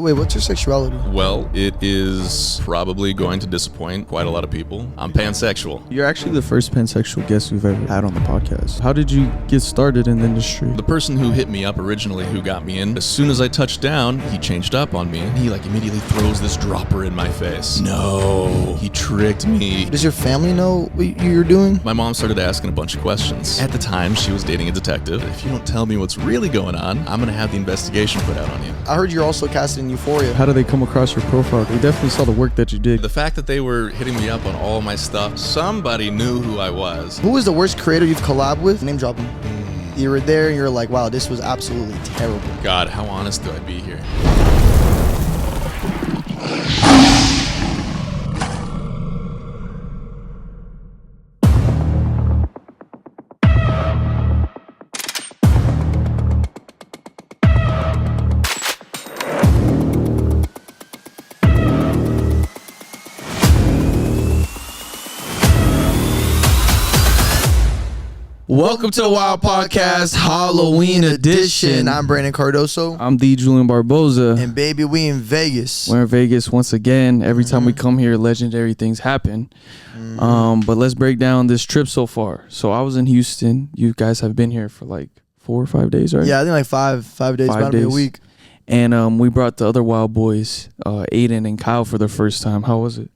Wait, what's your sexuality? Well, it is probably going to disappoint quite a lot of people. I'm pansexual. You're actually the first pansexual guest we've ever had on the podcast. How did you get started in the industry? The person who hit me up originally, who got me in, as soon as I touched down, he changed up on me. He immediately throws this dropper in my face. No, he tricked me. Does your family know what you're doing? My mom started asking a bunch of questions. At the time, she was dating a detective. If you don't tell me what's really going on, I'm gonna have the investigation put out on you. I heard you're also casted in Euphoria. How do they come across your profile? They definitely saw the work that you did. The fact that they were hitting me up on all my stuff, somebody knew who I was. Who was the worst creator you've collabed with? Name drop him. You were there and you're like, wow, this was absolutely terrible. God, how honest do I be here? Welcome to the Wild Podcast Halloween edition. I'm Brandon Cardoso. I'm the Julian Barboza. And baby, we in Vegas. We're in Vegas once again. Every time we come here, legendary things happen. But let's break down this trip so far. So I was in Houston. You guys have been here for like 4 or 5 days, right? Yeah, I think like five days, about to be a week. And we brought the other Wild Boys, Aiden and Kyle, for the first time. How was it?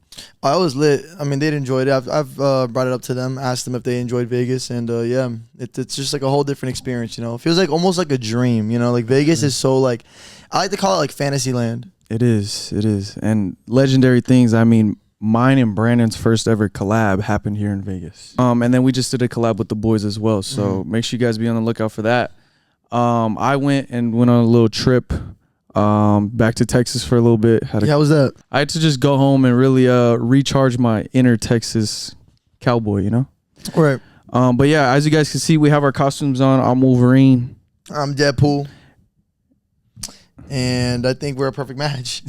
I was lit. I mean, they enjoyed it. I've brought it up to them, asked them if they enjoyed Vegas, and yeah, it's just like a whole different experience. You know, it feels like almost like a dream. You know, like Vegas is so like, I like to call it like Fantasyland. It is, and legendary things. I mean, mine and Brandon's first ever collab happened here in Vegas. And then we just did a collab with the boys as well. So make sure you guys be on the lookout for that. I went on a little trip. Back to Texas for a little bit. How was that? I had to just go home and really recharge my inner Texas cowboy, you know? Right. But yeah, as you guys can see, we have our costumes on. I'm Wolverine. I'm Deadpool. And I think we're a perfect match.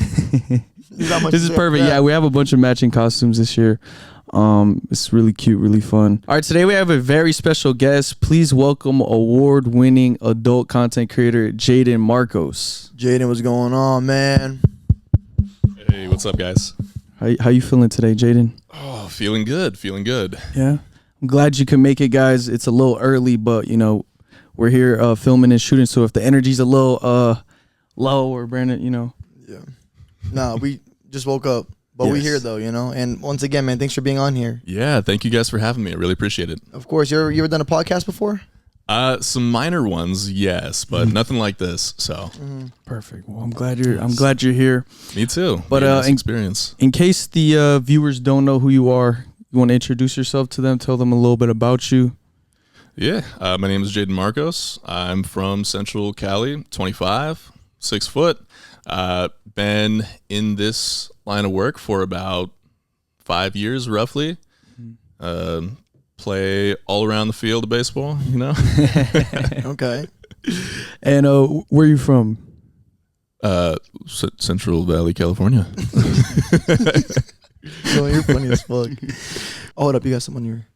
This is perfect. Yeah, we have a bunch of matching costumes this year. It's really cute, really fun. All right, today we have a very special guest. Please welcome award-winning adult content creator Jayden Marcos. Jayden, what's going on, man? Hey, what's up, guys? How you feeling today, Jayden? Oh, feeling good. Yeah, I'm glad you can make it, guys. It's a little early, but you know we're here filming and shooting. So if the energy's a little low, or Brandon, you know, yeah. No, we just woke up. But we're here, though, you know? And once again, man, thanks for being on here. Yeah, thank you guys for having me. I really appreciate it. Of course. You ever done a podcast before? Some minor ones, yes, but nothing like this, so. Perfect. Well, I'm glad you're here. Me too. But nice experience. In case the viewers don't know who you are, you want to introduce yourself to them, tell them a little bit about you? Yeah, my name is Jayden Marcos. I'm from Central Cali, 25, 6 foot. Been in this line of work for about 5 years, roughly. Play all around the field of baseball, you know. Okay. And where are you from? Central Valley, California. Oh, you're funny as fuck. Oh, hold up, you got some on your.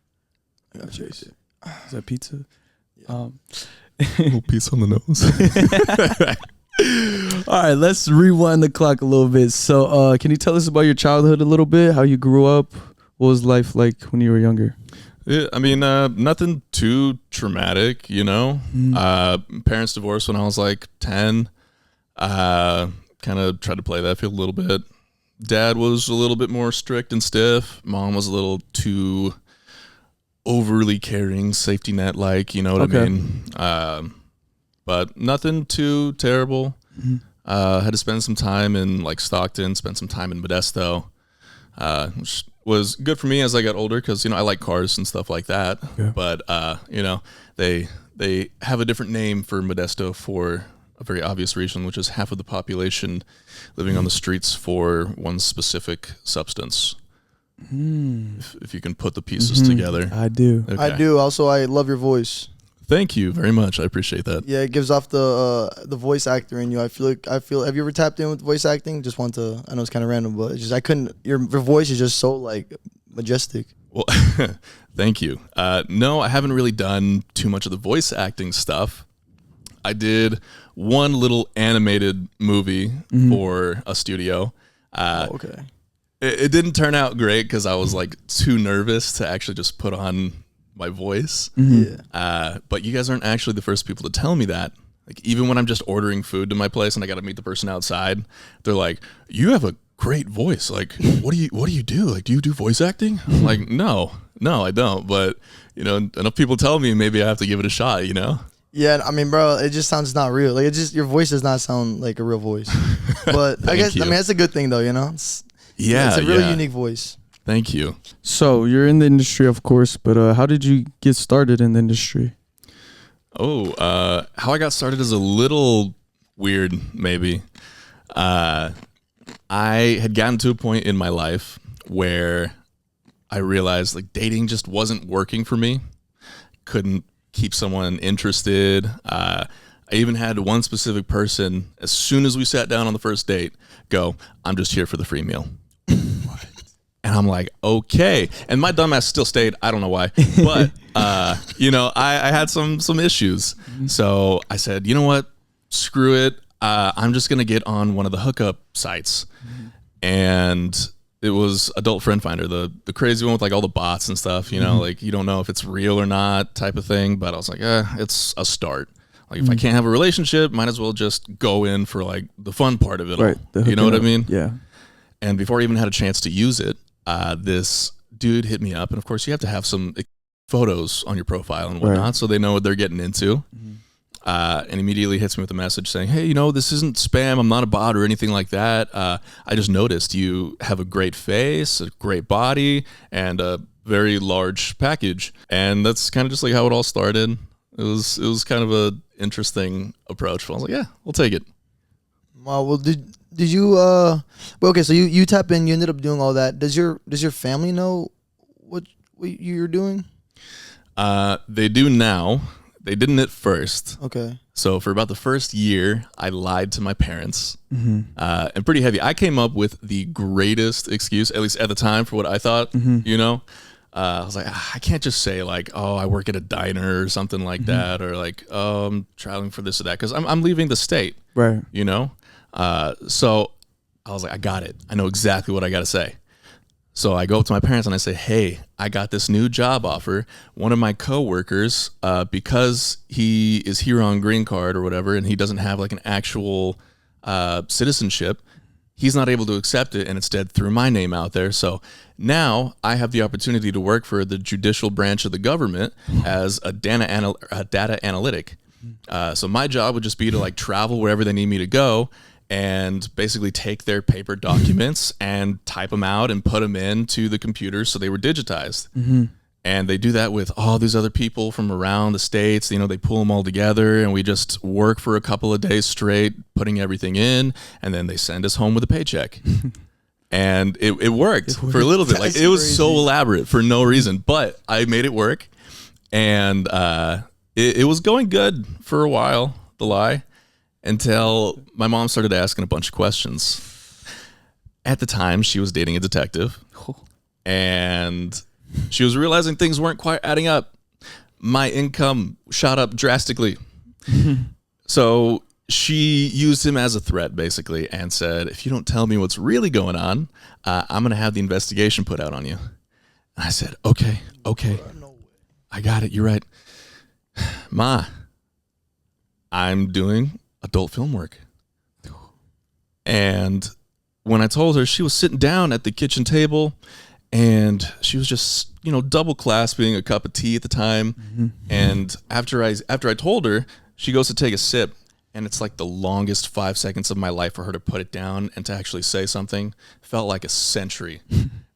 I got you. Is that pizza? A little piece on the nose. All right, let's rewind the clock a little bit. So can you tell us about your childhood a little bit, how you grew up? What was life like when you were younger? Yeah, I mean, nothing too traumatic, you know. Parents divorced when I was like 10. Kind of tried to play that field a little bit. Dad was a little bit more strict and stiff. Mom was a little too overly caring, safety net like, you know what I mean? But nothing too terrible. Had to spend some time in like Stockton, spent some time in Modesto, which was good for me as I got older because, you know, I like cars and stuff like that. Yeah. But, you know, they have a different name for Modesto for a very obvious reason, which is half of the population living on the streets for one specific substance. If you can put the pieces together. I do. Okay. I do. Also, I love your voice. Thank you very much. I appreciate that. Yeah, it gives off the voice actor in you. I feel. Have you ever tapped in with voice acting? Just want to. I know it's kind of random, but it's just I couldn't. Your voice is just so like majestic. Well, thank you. No, I haven't really done too much of the voice acting stuff. I did one little animated movie for a studio. Okay. It didn't turn out great because I was like too nervous to actually just put on my voice. Yeah. But you guys aren't actually the first people to tell me that. Like even when I'm just ordering food to my place and I got to meet the person outside, they're like, "You have a great voice. Like, what do you do? Like, do you do voice acting?" I'm like, no, I don't. But you know, enough people tell me, maybe I have to give it a shot. You know? Yeah, I mean, bro, it just sounds not real. Like, it just, your voice does not sound like a real voice. But I guess, you. I mean, that's a good thing, though, you know? It's a really unique voice. Thank you. So you're in the industry, of course, but how did you get started in the industry? Oh, how I got started is a little weird, maybe. I had gotten to a point in my life where I realized like dating just wasn't working for me. Couldn't keep someone interested. I even had one specific person, as soon as we sat down on the first date, go, "I'm just here for the free meal." And I'm like, okay. And my dumbass still stayed. I don't know why. But, you know, I had some issues. So I said, you know what? Screw it. I'm just going to get on one of the hookup sites. And it was Adult Friend Finder, the crazy one with like all the bots and stuff, you know, like you don't know if it's real or not type of thing. But I was like, it's a start. Like if I can't have a relationship, might as well just go in for like the fun part of it. Right. All. You know what I mean? Yeah. And before I even had a chance to use it, this dude hit me up. And of course, you have to have some photos on your profile and whatnot, right, so they know what they're getting into. And immediately hits me with a message saying, "Hey, you know, this isn't spam. I'm not a bot or anything like that. I just noticed you have a great face, a great body, and a very large package." And that's kind of just like how it all started. It was kind of a interesting approach. But I was like, yeah, we'll take it. Wow. Well, did you well, okay, so you tap in, you ended up doing all that. Does your family know what you're doing? They do now. They didn't at first. Okay. So for about the first year, I lied to my parents, and pretty heavy. I came up with the greatest excuse, at least at the time, for what I thought. You know, I was like, I can't just say like, "Oh, I work at a diner" or something like that, or like, "Oh, I'm traveling for this or that," because I'm leaving the state. Right. You know, so I was like, I got it. I know exactly what I got to say. So I go up to my parents and I say, "Hey, I got this new job offer. One of my coworkers, because he is here on green card or whatever, and he doesn't have like an actual citizenship, he's not able to accept it and instead threw my name out there. So now I have the opportunity to work for the judicial branch of the government as a data analytic. So my job would just be to like travel wherever they need me to go and basically take their paper documents and type them out and put them into the computer so they were digitized." And they do that with all these other people from around the states. You know, they pull them all together and we just work for a couple of days straight, putting everything in, and then they send us home with a paycheck. And it worked for a little bit. Like, it was crazy. So elaborate for no reason, but I made it work. And it was going good for a while, the lie, until my mom started asking a bunch of questions. At the time, she was dating a detective, and she was realizing things weren't quite adding up. My income shot up drastically. So she used him as a threat, basically, and said, "If you don't tell me what's really going on, I'm going to have the investigation put out on you." And I said, okay, I got it. You're right. Ma, I'm doing adult film work. And when I told her, she was sitting down at the kitchen table and she was just, you know, double clasping a cup of tea at the time. And after I told her, she goes to take a sip, and it's like the longest 5 seconds of my life for her to put it down and to actually say something. Felt like a century.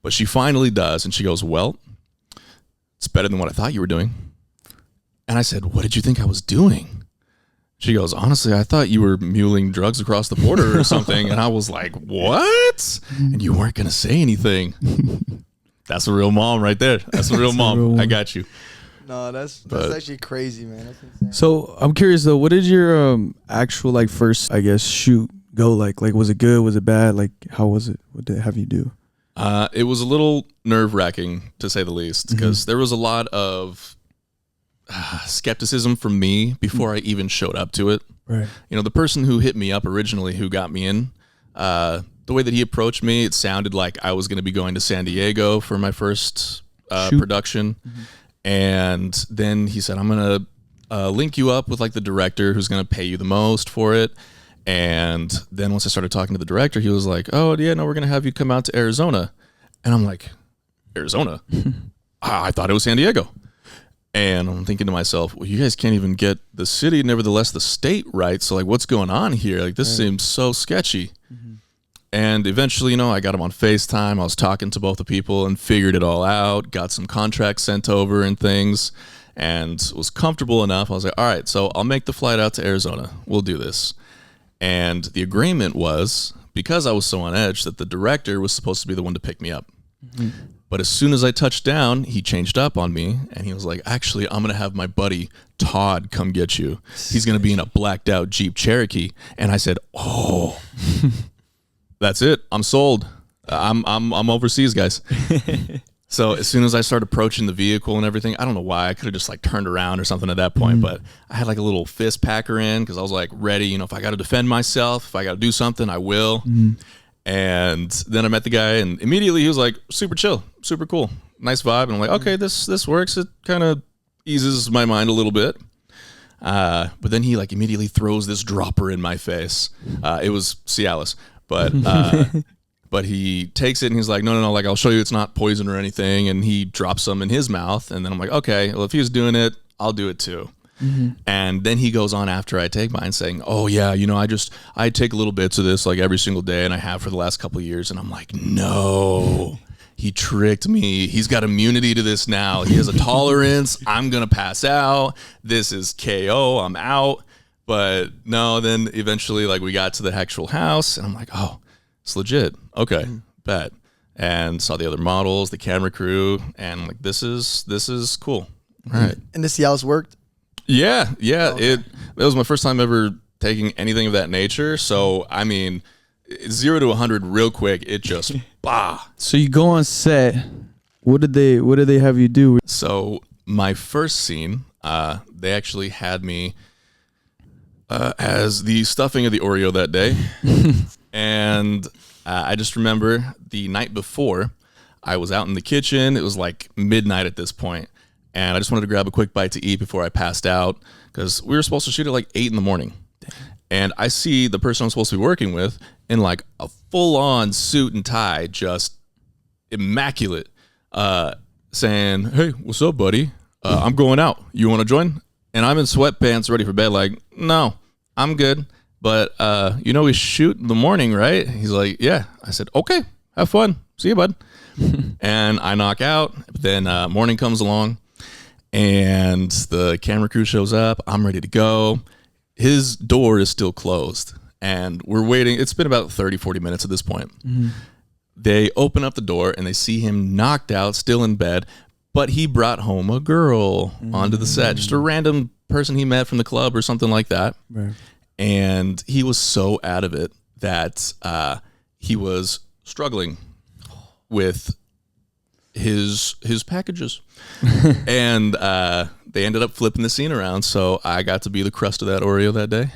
But she finally does, and she goes, "Well, it's better than what I thought you were doing." And I said, "What did you think I was doing?" She goes, "Honestly, I thought you were muling drugs across the border or something." And I was like, "What?" And you weren't going to say anything. That's a real mom right there. That's a real mom. I got you. No, that's actually crazy, man. That's insane. So I'm curious though, what did your actual like first, I guess, shoot go like? Like, was it good? Was it bad? Like, how was it? What did it have you do? It was a little nerve-wracking, to say the least, because there was a lot of skepticism from me before I even showed up to it. Right. You know, the person who hit me up originally, who got me in, the way that he approached me, it sounded like I was going to be going to San Diego for my first production. And then he said, I'm going to link you up with like the director who's going to pay you the most for it. And then once I started talking to the director, he was like, oh, yeah, no, we're going to have you come out to Arizona. And I'm like, Arizona? I thought it was San Diego. And I'm thinking to myself, well, you guys can't even get the city, nevertheless the state right. So like, what's going on here? Like, this seems so sketchy. And eventually, you know, I got him on FaceTime. I was talking to both the people and figured it all out, got some contracts sent over and things, and was comfortable enough. I was like, all right, so I'll make the flight out to Arizona. We'll do this. And the agreement was, because I was so on edge, that the director was supposed to be the one to pick me up. But as soon as I touched down, he changed up on me, and he was like, actually, I'm going to have my buddy Todd come get you. He's going to be in a blacked out Jeep Cherokee. And I said, oh, that's it. I'm sold. I'm overseas, guys. So as soon as I started approaching the vehicle and everything, I don't know why, I could have just like turned around or something at that point, but I had like a little fist packer in because I was like ready, you know, if I got to defend myself, if I got to do something, I will. And then I met the guy, and immediately he was like super chill, super cool, nice vibe. And I'm like, okay, this works. It kind of eases my mind a little bit. But then he like immediately throws this dropper in my face. It was Cialis, but he takes it and he's like, no, like, I'll show you it's not poison or anything. And he drops some in his mouth. And then I'm like, okay, well, if he was doing it, I'll do it too. And then he goes on after I take mine saying, oh yeah, you know, I take little bits of this like every single day, and I have for the last couple of years. And I'm like, no, he tricked me. He's got immunity to this now. He has a tolerance. I'm going to pass out. This is KO. I'm out. But no, then eventually like we got to the actual house, and I'm like, oh, it's legit. Okay, bet. And saw the other models, the camera crew, and like, this is cool. All right. And the Cialis worked? Yeah. Okay. It was my first time ever taking anything of that nature. So I mean, 0 to 100 real quick. It just bah. So you go on set. What did they have you do? So my first scene, they actually had me as the stuffing of the Oreo that day, and I just remember the night before, I was out in the kitchen. It was like midnight at this point. And I just wanted to grab a quick bite to eat before I passed out, because we were supposed to shoot at like 8 in the morning. And I see the person I'm supposed to be working with in like a full-on suit and tie, just immaculate, saying, hey, what's up, buddy? I'm going out. You want to join? And I'm in sweatpants ready for bed like, no, I'm good. But, you know, we shoot in the morning, right? He's like, yeah. I said, okay, have fun. See you, bud. And I knock out. Then morning comes along, and the camera crew shows up. I'm ready to go. His door is still closed, and we're waiting. It's been about 30, 40 minutes at this point. They open up the door, and they see him knocked out, still in bed, but he brought home a girl onto the set, just a random person he met from the club or something like that. Right. And he was so out of it that he was struggling with his packages. And they ended up flipping the scene around, so I got to be the crust of that Oreo that day.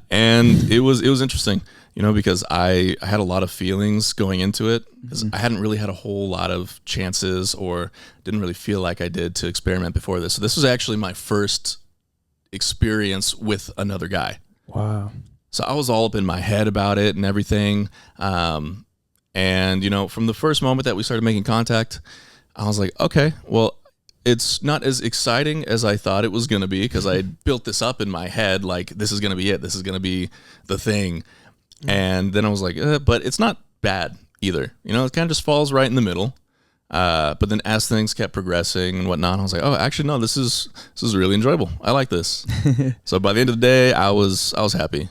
And it was interesting, you know, because I had a lot of feelings going into it, because I hadn't really had a whole lot of chances, or didn't really feel like I did, to experiment before this. So this was actually my first experience with another guy. Wow. So I was all up in my head about it and everything. And, you know, from the first moment that we started making contact, I was like, okay, well, it's not as exciting as I thought it was going to be, because I built this up in my head like, this is going to be it. This is going to be the thing. And then I was like, but it's not bad either. You know, it kind of just falls right in the middle. But then as things kept progressing and whatnot, I was like, oh, actually, no, this is really enjoyable. I like this. So by the end of the day, I was happy.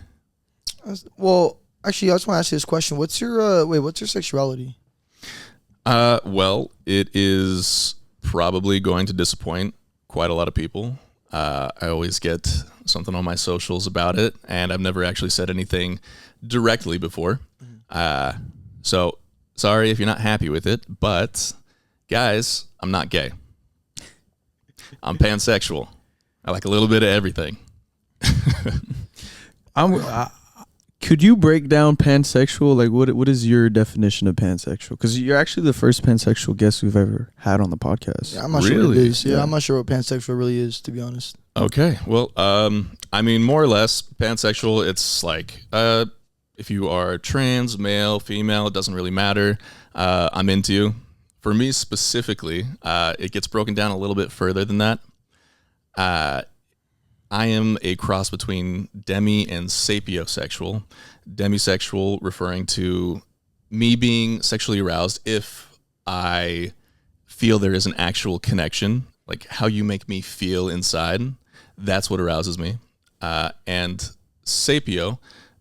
Well, actually, I just want to ask you this question. What's your sexuality? Well, it is probably going to disappoint quite a lot of people. I always get something on my socials about it, and I've never actually said anything directly before. So sorry if you're not happy with it, but guys, I'm not gay. I'm pansexual. I like a little bit of everything. Could you break down pansexual? Like, what is your definition of pansexual? Because you're actually the first pansexual guest we've ever had on the podcast. Yeah, I'm not sure what it Really? is. Yeah, I'm not sure what pansexual really is, to be honest. Okay. Well, I mean, more or less, pansexual, it's like if you are trans, male, female, it doesn't really matter. I'm into you. For me specifically, it gets broken down a little bit further than that. I am a cross between demi and sapiosexual. Demisexual referring to me being sexually aroused if I feel there is an actual connection, like how you make me feel inside. That's what arouses me. And sapio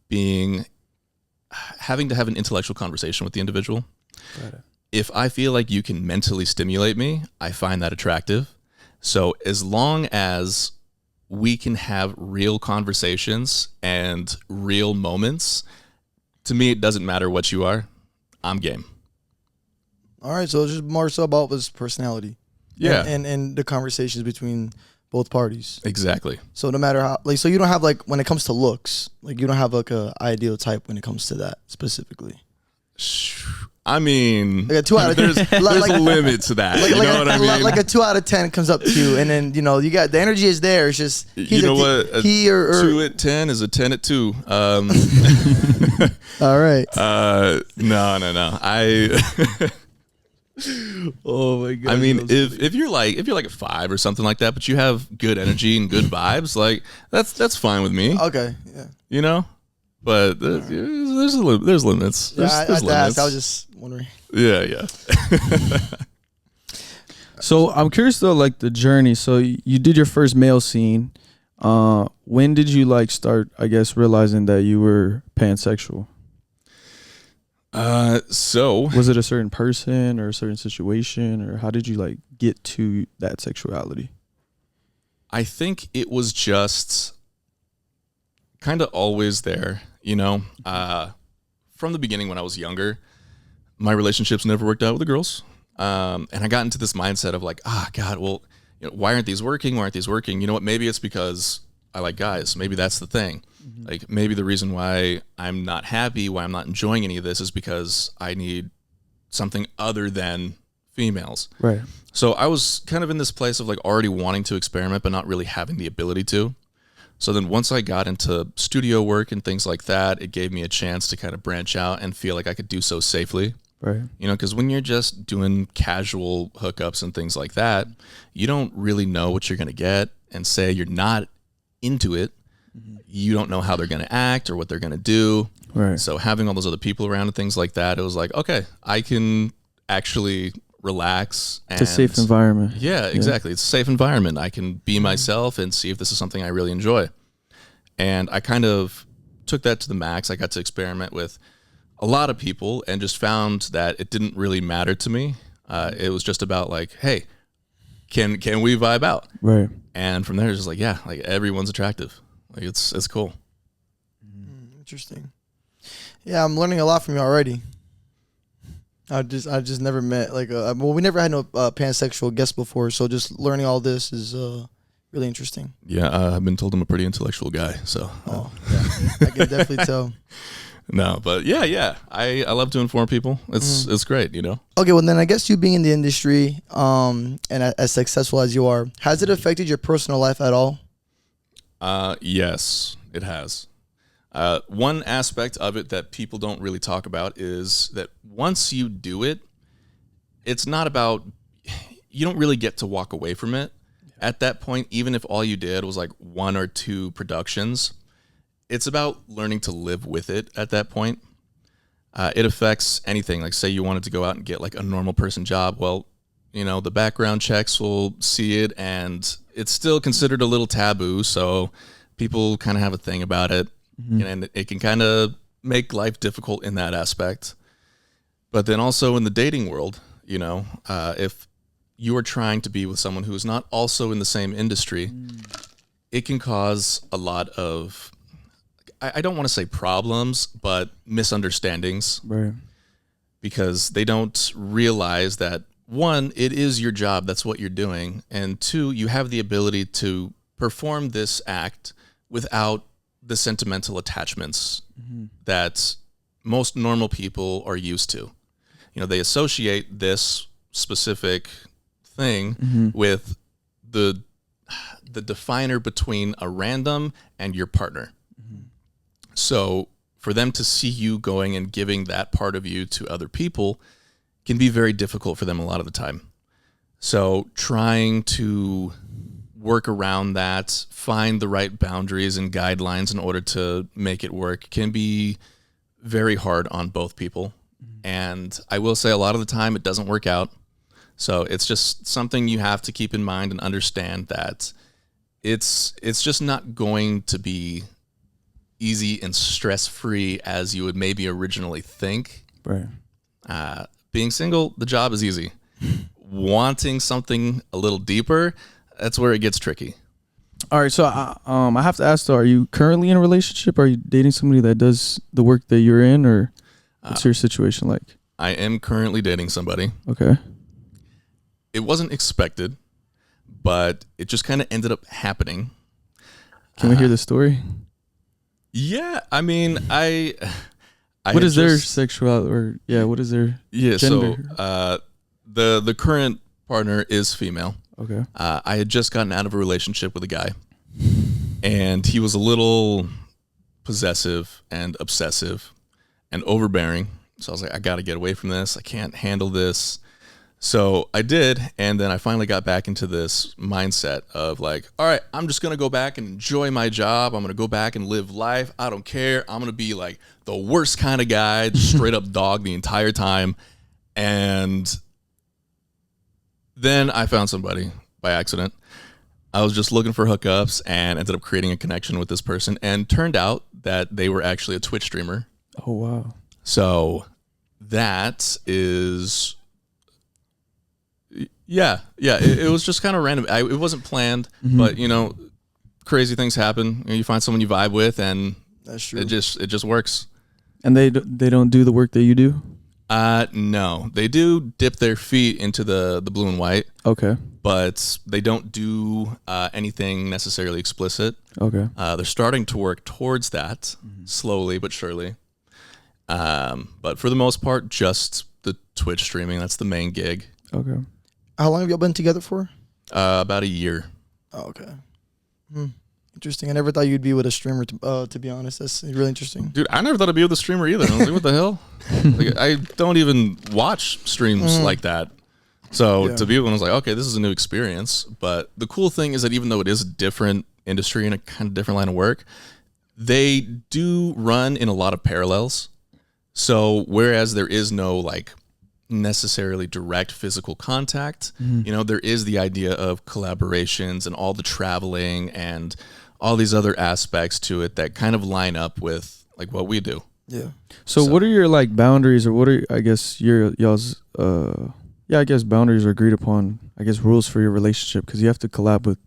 being having to have an intellectual conversation with the individual. Got it. If I feel like you can mentally stimulate me, I find that attractive. So as long as we can have real conversations and real moments, to me, it doesn't matter what you are. I'm game. All right, so it's just more so about his personality. Yeah. And the conversations between both parties. Exactly. So no matter how, like, so you don't have, like, when it comes to looks, like, you don't have, like, a ideal type when it comes to that specifically. I mean, Like a 2 out of there's like, a limit to that. like, You know what I mean? like a 2 out of 10 comes up to you, and then, you know, you got the energy is there. It's just You know what? A he or 2 at 10 is a 10 at 2. all right. No. Oh my god. I mean, if you're like a 5 or something like that, but you have good energy and good vibes, like that's fine with me. Okay. Yeah. You know, but there's limits. Yeah, I There's limits. was just wondering. Yeah. So I'm curious though, like the journey. So you did your first male scene. When did you like start, I guess, realizing that you were pansexual? So Was it a certain person or a certain situation, or how did you like get to that sexuality? I think it was just kind of always there, you know. From the beginning when I was younger, my relationships never worked out with the girls. And I got into this mindset of like, God, well, you know, why aren't these working? Why aren't these working? You know what? Maybe it's because I like guys. Maybe that's the thing. Mm-hmm. Like maybe the reason why I'm not happy, why I'm not enjoying any of this is because I need something other than females. Right. So I was kind of in this place of like already wanting to experiment, but not really having the ability to. So then once I got into studio work and things like that, it gave me a chance to kind of branch out and feel like I could do so safely. Right. You know, because when you're just doing casual hookups and things like that, you don't really know what you're going to get. And say you're not into it, you don't know how they're going to act or what they're going to do. Right. So having all those other people around and things like that, it was like, okay, I can actually relax. And It's a safe environment. Yeah, exactly. It's a safe environment. I can be myself and see if this is something I really enjoy. And I kind of took that to the max. I got to experiment with a lot of people and just found that it didn't really matter to me. It was just about like, hey, can we vibe out? Right. And from there, it's just like, yeah, like everyone's attractive. Like it's cool. Interesting. Yeah, I'm learning a lot from you already. I just never met like we never had no pansexual guest before, so just learning all this is really interesting. Yeah, I've been told I'm a pretty intellectual guy, so. Oh, yeah. I can definitely tell. No, but yeah, I love to inform people. It's great, you know. Okay, well then I guess you being in the industry, and as successful as you are, has it affected your personal life at all? Yes, it has. One aspect of it that people don't really talk about is that once you do it, it's not about, you don't really get to walk away from it. At that point, even if all you did was like 1 or 2 productions, it's about learning to live with it at that point. It affects anything. Like say you wanted to go out and get like a normal person job. Well, you know, the background checks will see it and it's still considered a little taboo. So people kind of have a thing about it. And it can kind of make life difficult in that aspect. But then also in the dating world, you know, if you are trying to be with someone who is not also in the same industry, it can cause a lot of, I don't want to say problems, but misunderstandings. Right. Because they don't realize that, 1, it is your job. That's what you're doing. And 2, you have the ability to perform this act without the sentimental attachments that most normal people are used to. You know, they associate this specific thing with the definer between a random and your partner. So for them to see you going and giving that part of you to other people can be very difficult for them a lot of the time. So trying to work around that, find the right boundaries and guidelines in order to make it work can be very hard on both people. And I will say a lot of the time it doesn't work out. So it's just something you have to keep in mind and understand that it's just not going to be easy and stress-free as you would maybe originally think. Right. Being single, the job is easy. Wanting something a little deeper, that's where it gets tricky. All right, so I have to ask though, are you currently in a relationship? Are you dating somebody that does the work that you're in, or what's your situation like? I am currently dating somebody. Okay. It wasn't expected, but it just kind of ended up happening. Can we hear the story? Yeah, I mean, I what is their sexuality, or what is their gender? So the current partner is female. Okay. I had just gotten out of a relationship with a guy, and he was a little possessive and obsessive and overbearing. So I was like, I got to get away from this. I can't handle this. So I did, and then I finally got back into this mindset of like, all right, I'm just going to go back and enjoy my job. I'm going to go back and live life. I don't care. I'm going to be like the worst kind of guy, straight up dog the entire time. And then I found somebody by accident. I was just looking for hookups and ended up creating a connection with this person, and turned out that they were actually a Twitch streamer. Oh, wow. So that is... Yeah. It was just kind of random. It wasn't planned, but crazy things happen. You find someone you vibe with, and That's true. it just works. And they don't do the work that you do? No, they do dip their feet into the blue and white. Okay. But they don't do anything necessarily explicit. Okay. They're starting to work towards that slowly but surely. But for the most part, just the Twitch streaming. That's the main gig. Okay. How long have y'all been together for? About a year. Oh, okay. Interesting. I never thought you'd be with a streamer, to be honest. That's really interesting. Dude, I never thought I'd be with a streamer either. I was like, what the hell? Like, I don't even watch streams like that. So to be with one, I was like, okay, this is a new experience. But the cool thing is that even though it is a different industry and a kind of different line of work, they do run in a lot of parallels. So whereas there is no like necessarily direct physical contact, there is the idea of collaborations and all the traveling and all these other aspects to it that kind of line up with like what we do. Yeah. So what are your like boundaries, or what are, I guess, y'all's boundaries are agreed upon, I guess, rules for your relationship, because you have to collab with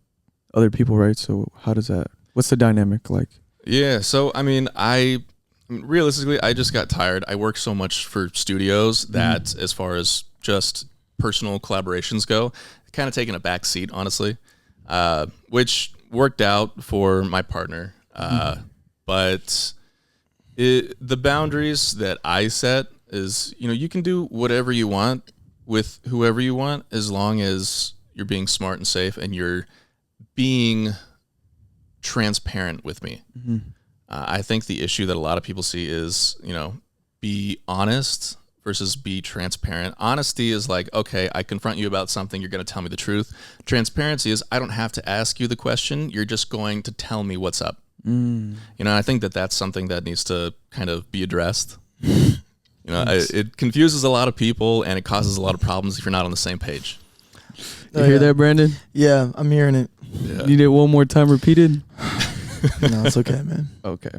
other people, right? So how does that, what's the dynamic like? Yeah, so I mean, realistically, I just got tired. I work so much for studios that as far as just personal collaborations go, kind of taking a back seat, honestly, which worked out for my partner. But the boundaries that I set is, you can do whatever you want with whoever you want, as long as you're being smart and safe and you're being transparent with me. I think the issue that a lot of people see is, be honest versus be transparent. Honesty is like, okay, I confront you about something, you're going to tell me the truth. Transparency is, I don't have to ask you the question, you're just going to tell me what's up. I think that that's something that needs to kind of be addressed. It confuses a lot of people, and it causes a lot of problems if you're not on the same page. You hear that, Brandon? Yeah, I'm hearing it. Yeah. Need it one more time repeated? No, it's okay, man. Okay.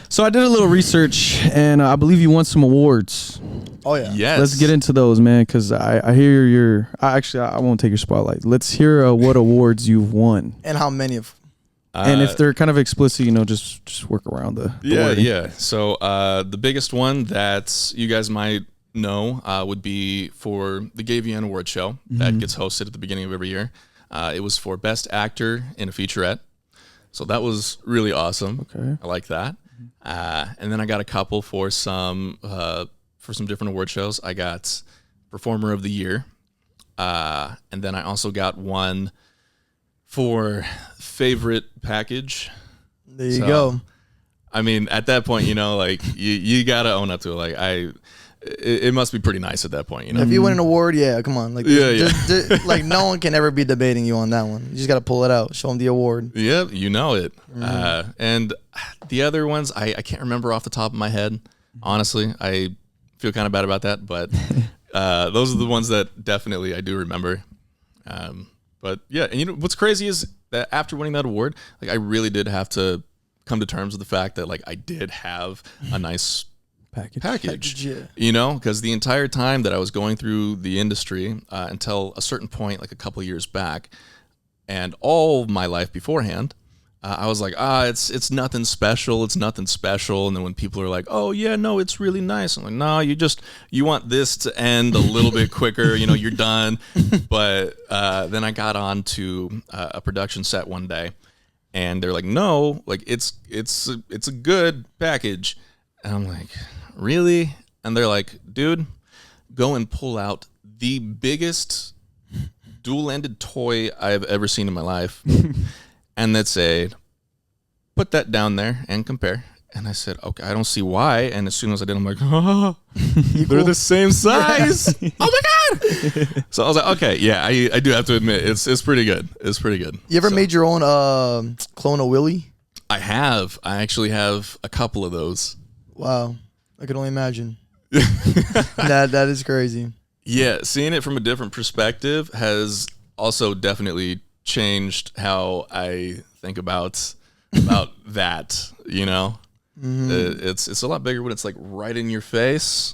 So I did a little research, and I believe you won some awards. Oh, yeah. Yes. Let's get into those, man, because I hear I won't take your spotlight. Let's hear what awards you've won. And how many of... And if they're kind of explicit, just work around the wording. Yeah. So the biggest one that you guys might know would be for the Gay VN Award Show that gets hosted at the beginning of every year. It was for Best Actor in a Featurette. So that was really awesome. Okay. I like that. And then I got a couple for some different award shows. I got Performer of the Year. And then I also got one for Favorite Package. There you go. I mean, at that point, like you got to own up to it. Like it must be pretty nice at that point, If you win an award, yeah, come on. Like, like no one can ever be debating you on that one. You just got to pull it out, show them the award. Yep, you know it. And the other ones, I can't remember off the top of my head. Honestly, I feel kind of bad about that, but those are the ones that definitely I do remember. But yeah, and what's crazy is that after winning that award, like I really did have to come to terms with the fact that like I did have a nice package, yeah. Because the entire time that I was going through the industry until a certain point, like a couple of years back, and all my life beforehand, I was like, it's nothing special. It's nothing special. And then when people are like, oh yeah, no, it's really nice. I'm like, no, you want this to end a little bit quicker. You're done. But then I got on to a production set one day, and they're like, no, like it's a good package. And I'm like, really? And they're like, dude, go and pull out the biggest dual-ended toy I've ever seen in my life. And they'd say, put that down there and compare. And I said, okay, I don't see why. And as soon as I did, I'm like, they're the same size. Oh my God. So I was like, okay, yeah, I do have to admit, it's pretty good. It's pretty good. You ever made your own clone of Willie? I have. I actually have a couple of those. Wow. I can only imagine. That is crazy. Yeah, seeing it from a different perspective has also definitely changed how I think about that, Mm-hmm. It's a lot bigger when it's like right in your face.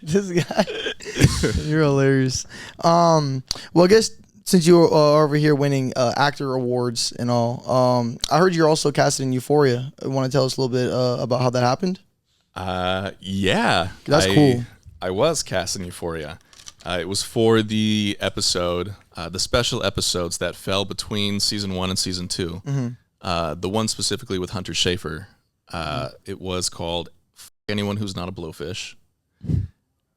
This guy, you're hilarious. Well, I guess since you are over here winning actor awards and all, I heard you're also casted in Euphoria. Want to tell us a little bit about how that happened? Yeah, that's cool. I was cast in Euphoria. It was for the episode, the special episodes that fell between season 1 and season 2. Mm-hmm. The one specifically with Hunter Schafer. It was called Anyone Who's Not a Blowfish.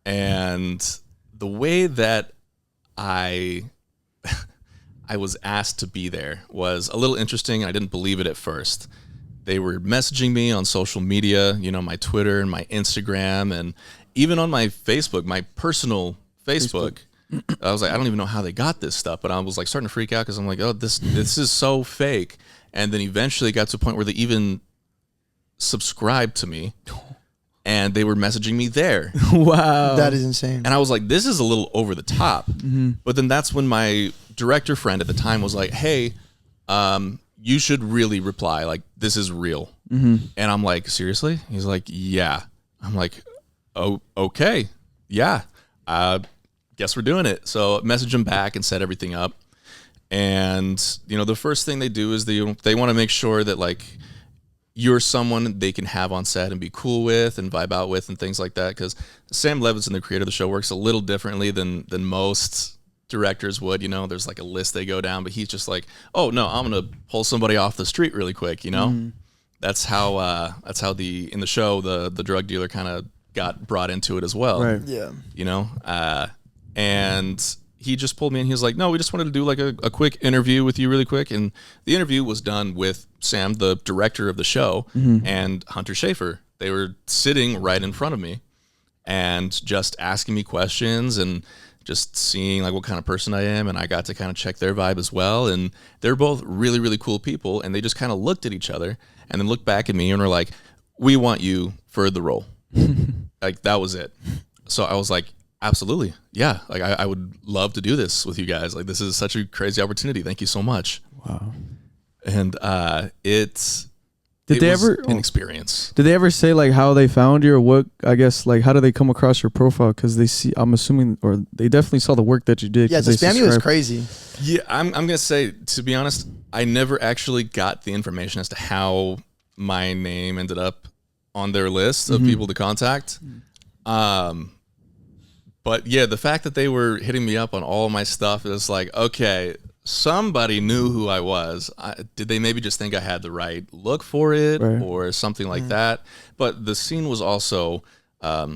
And the way that I was asked to be there was a little interesting. I didn't believe it at first. They were messaging me on social media, my Twitter and my Instagram, and even on my Facebook, my personal Facebook. I was like, I don't even know how they got this stuff, but I was like starting to freak out because I'm like, oh, this is so fake. And then eventually got to a point where they even subscribed to me, and they were messaging me there. Wow, that is insane. And I was like, this is a little over the top. Mm-hmm. But then that's when my director friend at the time was like, hey, you should really reply, like, this is real. Mm-hmm. And I'm like, seriously? He's like, yeah. I'm like, oh, okay, yeah. Guess we're doing it. So message them back and set everything up. And, the first thing they do is they want to make sure that, like, you're someone they can have on set and be cool with and vibe out with and things like that. Because Sam Levinson, the creator of the show, works a little differently than most directors would. There's like a list they go down, but he's just like, oh, no, I'm going to pull somebody off the street really quick, Mm-hmm. That's how in the show, the drug dealer kind of got brought into it as well. Right. Yeah. And he just pulled me in. He was like, no, we just wanted to do like a quick interview with you really quick. And the interview was done with Sam, the director of the show, Mm-hmm. and Hunter Schafer. They were sitting right in front of me and just asking me questions and just seeing like what kind of person I am. And I got to kind of check their vibe as well. And they're both really, really cool people. And they just kind of looked at each other and then looked back at me and were like, we want you for the role. Like, that was it. So I was like, absolutely. Yeah. Like, I would love to do this with you guys. Like, this is such a crazy opportunity. Thank you so much. Wow. And it Did they was ever an experience. Did they ever say like how they found you, or what? I guess like how do they come across your profile? Because they see, I'm assuming, or they definitely saw the work that you did. Yeah, the spam was crazy. Yeah, I'm gonna say, to be honest, I never actually got the information as to how my name ended up on their list of people to contact. But yeah, the fact that they were hitting me up on all my stuff is like, okay, somebody knew who I was. Did they maybe just think I had the right look for it or something like that? But the scene was also a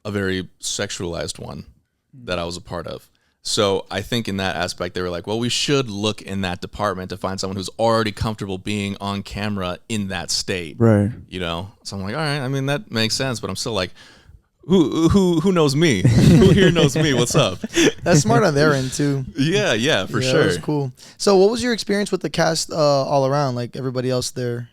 very sexualized one that I was a part of. So I think in that aspect, they were like, well, we should look in that department to find someone who's already comfortable being on camera in that state. Right. You know? So I'm like, all right, I mean, that makes sense, but I'm still like, who knows me? Who here knows me? What's up? That's smart on their end too. Yeah, for sure. That's cool. So what was your experience with the cast all around, like everybody else there?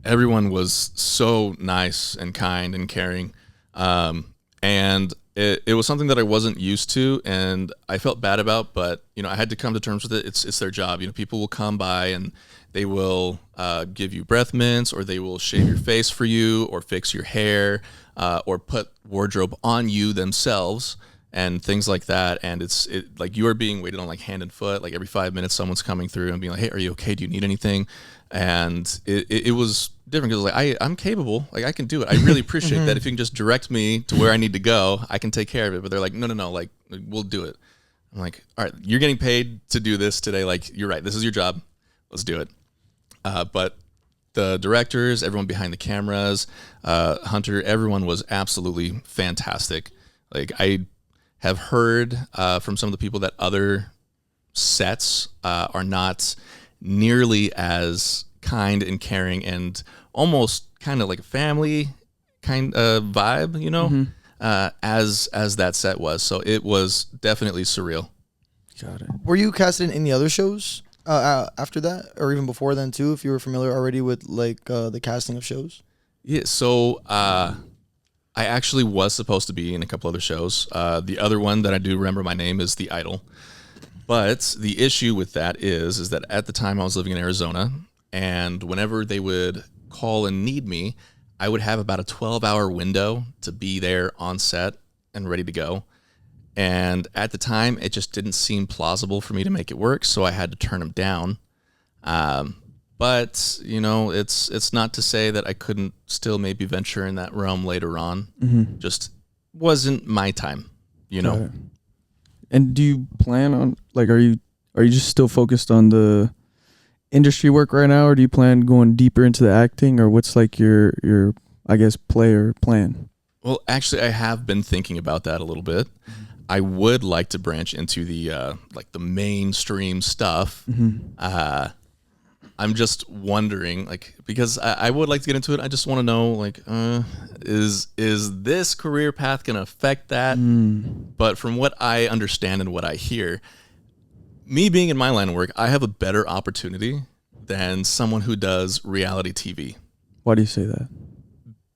Everyone was so nice and kind and caring. And it was something that I wasn't used to and I felt bad about, but you know, I had to come to terms with it. It's their job. You know, people will come by and they will give you breath mints, or they will shave your face for you, or fix your hair, or put wardrobe on you themselves and things like that. And it's like you are being waited on like hand and foot. Like every 5 minutes, someone's coming through and being like, "Hey, are you okay? Do you need anything?" And it was different because like I'm capable, like I can do it. I really appreciate that. If you can just direct me to where I need to go, I can take care of it. But they're like, no, like we'll do it. I'm like, all right, you're getting paid to do this today. Like you're right, this is your job. Let's do it. But the directors, everyone behind the cameras, Hunter, everyone was absolutely fantastic. Like I have heard from some of the people that other sets are not nearly as kind and caring and almost kind of like a family kind of vibe, you know, as that set was. So it was definitely surreal. Got it. Were you casted in any other shows after that, or even before then too, if you were familiar already with like the casting of shows? Yeah, so I actually was supposed to be in a couple other shows. The other one that I do remember my name is The Idol. But the issue with that is that at the time I was living in Arizona, and whenever they would call and need me, I would have about a 12-hour window to be there on set and ready to go. And at the time, it just didn't seem plausible for me to make it work, so I had to turn them down. But, you know, it's not to say that I couldn't still maybe venture in that realm later on. Just wasn't my time, you know. And do you plan on, like, are you just still focused on the industry work right now, or do you plan going deeper into the acting, or what's like your I guess play or plan? Well, actually, I have been thinking about that a little bit. I would like to branch into the like the mainstream stuff. I'm just wondering, like, because I would like to get into it. I just want to know, like, is this career path going to affect that? But from what I understand and what I hear, me being in my line of work, I have a better opportunity than someone who does reality TV. Why do you say that?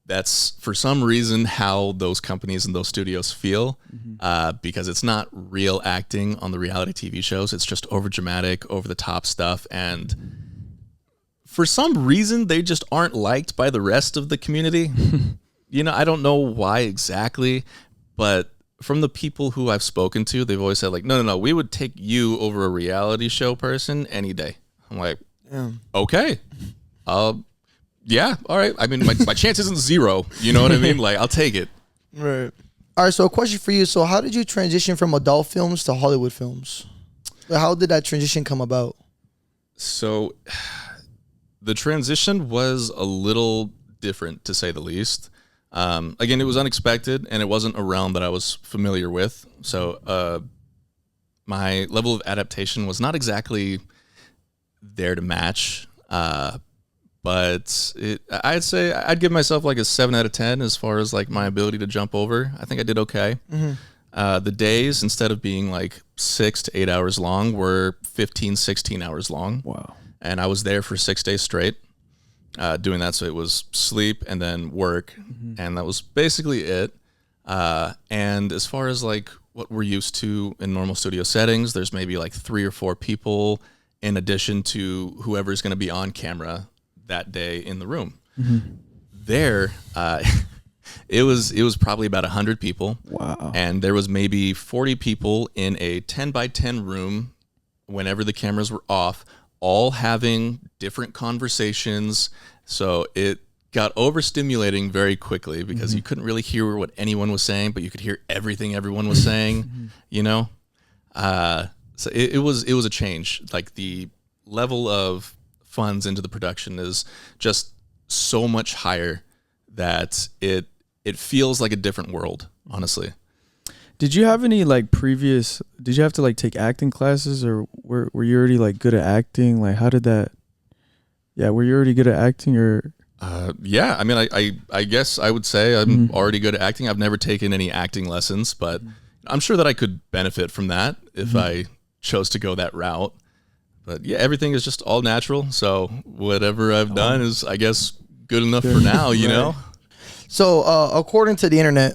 That's for some reason how those companies and those studios feel, because it's not real acting on the reality TV shows. It's just over dramatic, over the top stuff. And for some reason, they just aren't liked by the rest of the community. You know, I don't know why exactly, but from the people who I've spoken to, they've always said like, no, we would take you over a reality show person any day. I'm like, okay, yeah, all right. I mean, my chance isn't zero. You know what I mean? Like, I'll take it. Right. All right. So a question for you. So how did you transition from adult films to Hollywood films? How did that transition come about? So the transition was a little different, to say the least. Again, it was unexpected, and it wasn't a realm that I was familiar with. So my level of adaptation was not exactly there to match. But I'd say I'd give myself like a 7 out of 10 as far as like my ability to jump over. I think I did okay. The days, instead of being like 6 to 8 hours long, were 15, 16 hours long. Wow. And I was there for 6 days straight doing that. So it was sleep and then work. And that was basically it. And as far as like what we're used to in normal studio settings, there's maybe like 3 or 4 people in addition to whoever's going to be on camera that day in the room. There, it was probably about 100 people. Wow. And there was maybe 40 people in a 10 by 10 room whenever the cameras were off, all having different conversations. So it got overstimulating very quickly because you couldn't really hear what anyone was saying, but you could hear everything everyone was saying, you know? So it was a change. Like the level of funds into the production is just so much higher that it feels like a different world, honestly. Did you have any like did you have to like take acting classes, or were you already like good at acting? Like how did that, were you already good at acting, or? Yeah, I mean, I guess I would say I'm already good at acting. I've never taken any acting lessons, but I'm sure that I could benefit from that if I chose to go that route. But yeah, everything is just all natural. So whatever I've done is, I guess, good enough for now, you know? So according to the internet,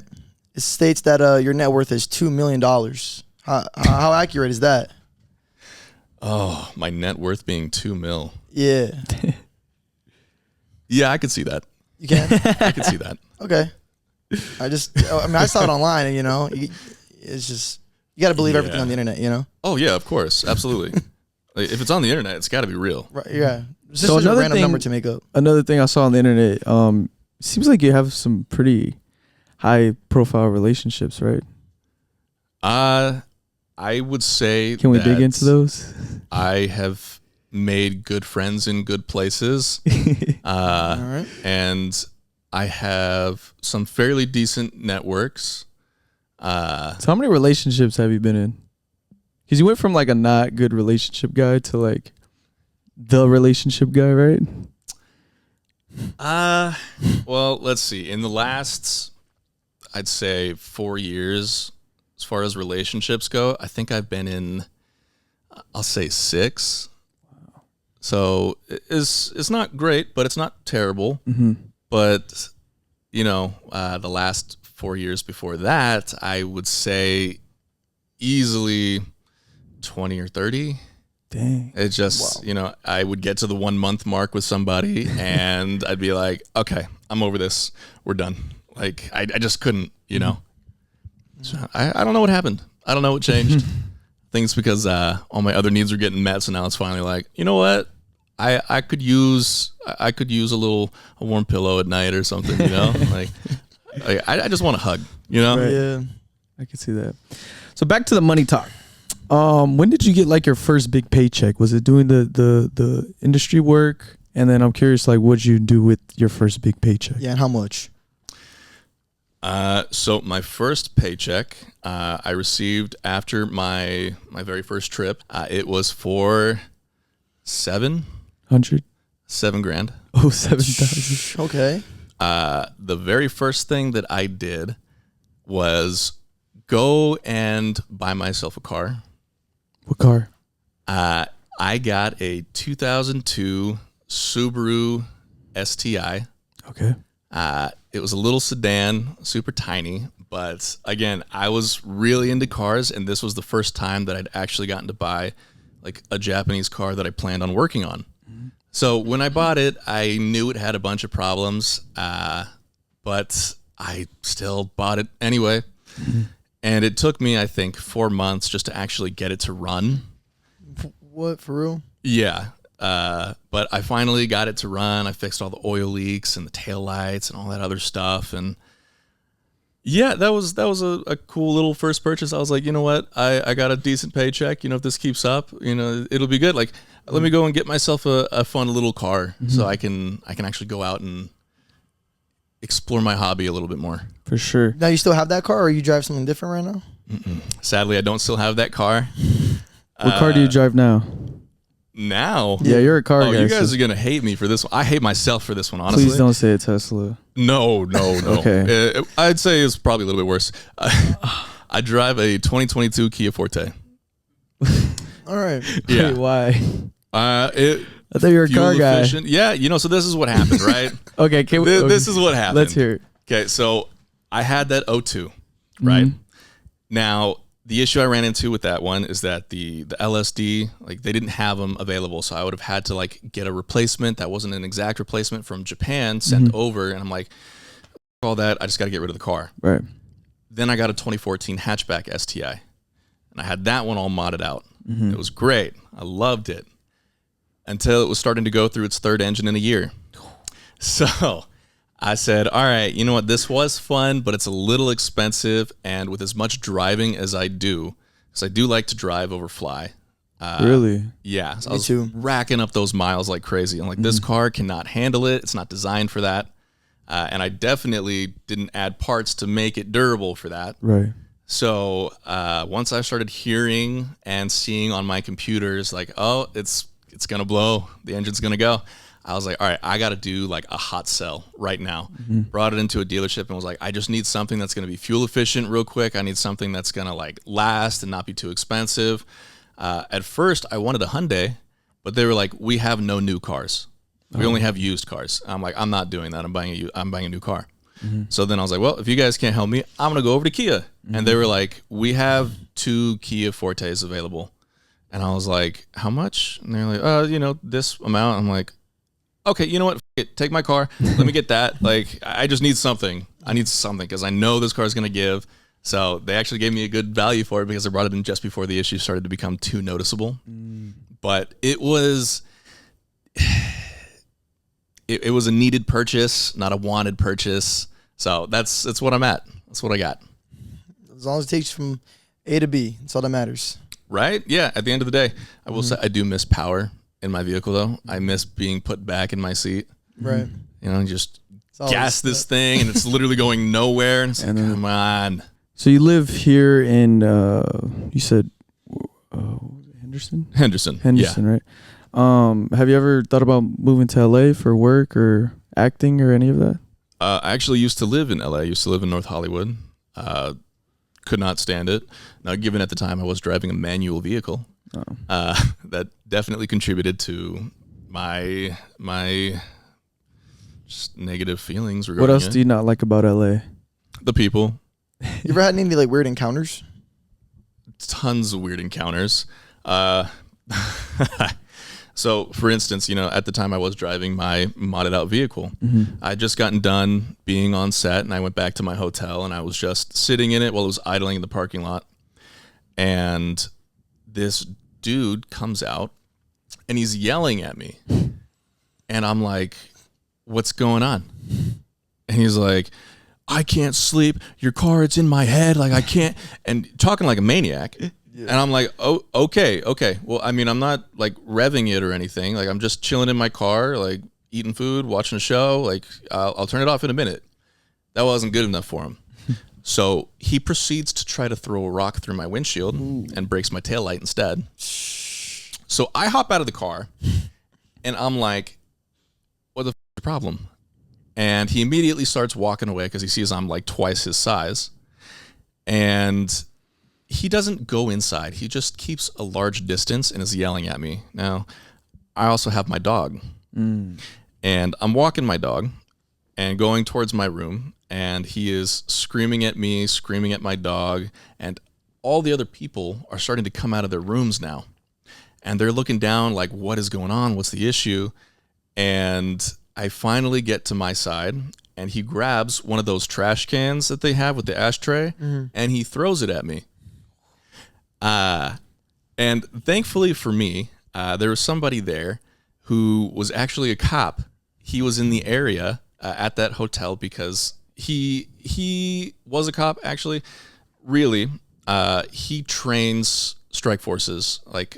it states that your net worth is $2 million. How accurate is that? Oh, my net worth being $2 million. Yeah. Yeah, I could see that. You can? I could see that. Okay. I saw it online, and, it's just, you got to believe everything on the internet, you know? Oh, yeah, of course. Absolutely. Like, if it's on the internet, it's got to be real. Right, yeah. It's just So a random number to make up. Another thing I saw on the internet, seems like you have some pretty high profile relationships, right? I would say. Can we dig into those? I have made good friends in good places. All right. And I have some fairly decent networks. So how many relationships have you been in? Because you went from like a not good relationship guy to like the relationship guy, right? Well, let's see. In the last, I'd say 4 years, as far as relationships go, I think I've been in, I'll say 6. Wow. So it's not great, but it's not terrible. Mm-hmm. But, the last 4 years before that, I would say easily 20 or 30. Dang. It just, I would get to the 1 month mark with somebody and I'd be like, okay, I'm over this. We're done. Like, I just couldn't, So I don't know what happened. I don't know what changed. I think it's because all my other needs are getting met. So now it's finally like, you know what? I could use a warm pillow at night or something, like I just want a hug, Right. Yeah. I can see that. So back to the money talk. When did you get like your first big paycheck? Was it doing the industry work? And then I'm curious, like, what'd you do with your first big paycheck? Yeah, and how much? So my first paycheck, I received after my very first trip. It was for $7,000. $7,000. Oh, 7,000. Okay. The very first thing that I did was go and buy myself a car. What car? I got a 2002 Subaru STI. Okay. It was a little sedan, super tiny, but again, I was really into cars, and this was the first time that I'd actually gotten to buy like a Japanese car that I planned on working on. Mm-hmm. So when I bought it, I knew it had a bunch of problems, but I still bought it anyway. Mm-hmm. And it took me, I think, 4 months just to actually get it to run. What, for real? Yeah. But I finally got it to run. I fixed all the oil leaks and the taillights and all that other stuff. And yeah, that was a cool little first purchase. I was like, you know what? I got a decent paycheck. If this keeps up, it'll be good. Like, let me go and get myself a fun little car so I can actually go out and explore my hobby a little bit more. For sure. Now, you still have that car, or you drive something different right now? Mm-mm. Sadly, I don't still have that car. What car do you drive now? Now? Yeah, you're a car guy. You guys are going to hate me for this one. I hate myself for this one, honestly. Please don't say a Tesla. No. Okay. I'd say it's probably a little bit worse. I drive a 2022 Kia Forte. All right. Yeah. Wait, why? I thought you were a car guy. Efficient. Yeah, so this is what happened, right? Okay, this is what happened. Let's hear it. Okay, so I had that O2, right? Mm-hmm. Now, the issue I ran into with that one is that the LSD, like, they didn't have them available, so I would have had to like get a replacement that wasn't an exact replacement from Japan sent over, and I'm like, all that, I just got to get rid of the car. Right. Then I got a 2014 hatchback STI, and I had that one all modded out. It was great. I loved it until it was starting to go through its third engine in a year. So I said, all right, you know what? This was fun, but it's a little expensive. And with as much driving as I do, because I do like to drive over fly. Really? Yeah. So I Me was too. racking up those miles like crazy. I'm like, this car cannot handle it. It's not designed for that. And I definitely didn't add parts to make it durable for that. Right. So once I started hearing and seeing on my computers, like, oh, it's going to blow. The engine's going to go. I was like, all right, I got to do like a hot sell right now. Brought it into a dealership and was like, I just need something that's going to be fuel efficient real quick. I need something that's going to like last and not be too expensive. At first, I wanted a Hyundai, but they were like, we have no new cars. We only have used cars. I'm like, I'm not doing that. I'm buying a new car. So then I was like, well, if you guys can't help me, I'm going to go over to Kia. And they were like, we have 2 Kia Fortes available. And I was like, how much? And they're like, this amount. I'm like, okay, you know what? F it. Take my car. Let me get that. Like, I just need something. I need something because I know this car is going to give. So they actually gave me a good value for it because I brought it in just before the issue started to become too noticeable. But it was... It was a needed purchase, not a wanted purchase. So that's what I'm at. That's what I got. As long as it takes you from A to B, that's all that matters. Right? Yeah. At the end of the day, I will say I do miss power in my vehicle, though. I miss being put back in my seat. Right. You know, just always gas this thing, and it's literally going nowhere. And it's like, come on. So you live here in, you said, Henderson? Henderson. Henderson, right? Have you ever thought about moving to LA for work or acting or any of that? I actually used to live in LA. I used to live in North Hollywood. Could not stand it. Now, given at the time I was driving a manual vehicle, that definitely contributed to my just negative feelings regarding What else it. do you not like about LA? The people. You ever had any like weird encounters? Tons of weird encounters. So, for instance, at the time I was driving my modded out vehicle. I had just gotten done being on set, and I went back to my hotel, and I was just sitting in it while it was idling in the parking lot. And this dude comes out, and he's yelling at me. And I'm like, what's going on? And he's like, I can't sleep. Your car, it's in my head. Like, I can't. And talking like a maniac. And I'm like, oh, okay. Well, I mean, I'm not like revving it or anything. Like, I'm just chilling in my car, like eating food, watching a show. Like, I'll turn it off in a minute. That wasn't good enough for him. So he proceeds to try to throw a rock through my windshield and breaks my taillight instead. So I hop out of the car and I'm like, what the f is the problem? And he immediately starts walking away because he sees I'm like twice his size. And he doesn't go inside. He just keeps a large distance and is yelling at me. Now, I also have my dog. And I'm walking my dog and going towards my room. And he is screaming at me, screaming at my dog. And all the other people are starting to come out of their rooms now. And they're looking down like, what is going on? What's the issue? And I finally get to my side. And he grabs one of those trash cans that they have with the ashtray. And he throws it at me. And thankfully for me, there was somebody there who was actually a cop. He was in the area at that hotel because he was a cop, actually. Really, he trains strike forces, like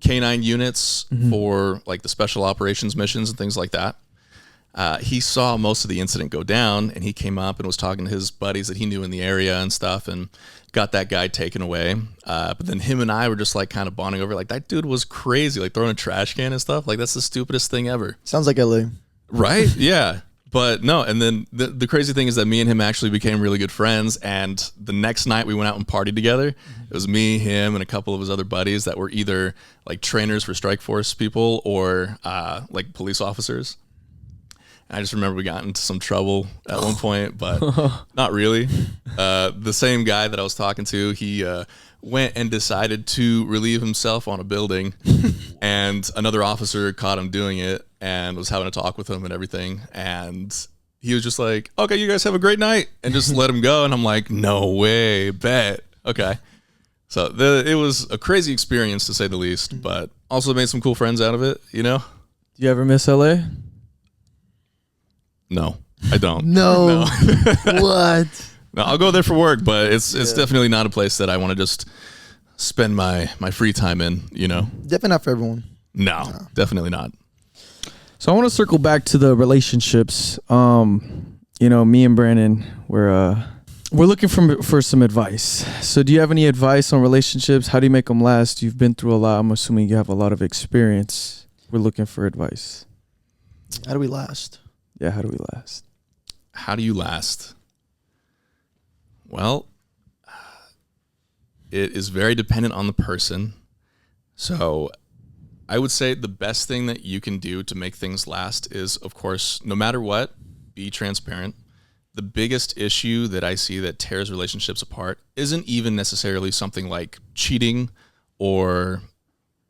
K9 units for like the special operations missions and things like that. He saw most of the incident go down, and he came up and was talking to his buddies that he knew in the area and stuff, and got that guy taken away. But then him and I were just like kind of bonding over, like, that dude was crazy, like throwing a trash can and stuff. Like, that's the stupidest thing ever. Sounds like LA. Right? Yeah. But no, and then the crazy thing is that me and him actually became really good friends, and the next night we went out and partied together. It was me, him, and a couple of his other buddies that were either like trainers for strike force people or like police officers. I just remember we got into some trouble at one point, but not really. The same guy that I was talking to, he went and decided to relieve himself on a building, and another officer caught him doing it and was having a talk with him and everything. And he was just like, okay, you guys have a great night, and just let him go. And I'm like, no way, bet. Okay. So it was a crazy experience, to say the least, but also made some cool friends out of it, Do you ever miss LA? No. I don't. No. What? No, I'll go there for work, but it's definitely not a place that I want to just spend my free time in, you know? Definitely not for everyone. No, definitely not. So I want to circle back to the relationships. You know, me and Brandon, we're looking for some advice. So do you have any advice on relationships? How do you make them last? You've been through a lot. I'm assuming you have a lot of experience. We're looking for advice. How do we last? Yeah, how do we last? How do you last? Well, it is very dependent on the person. So I would say the best thing that you can do to make things last is, of course, no matter what, be transparent. The biggest issue that I see that tears relationships apart isn't even necessarily something like cheating or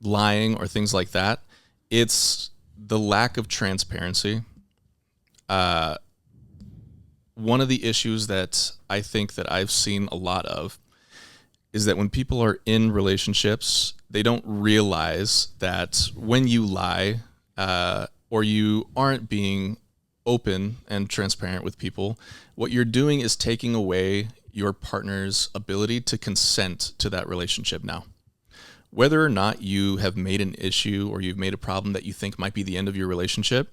lying or things like that. It's the lack of transparency. One of the issues that I think that I've seen a lot of is that when people are in relationships, they don't realize that when you lie or you aren't being open and transparent with people, what you're doing is taking away your partner's ability to consent to that relationship now. Whether or not you have made an issue or you've made a problem that you think might be the end of your relationship,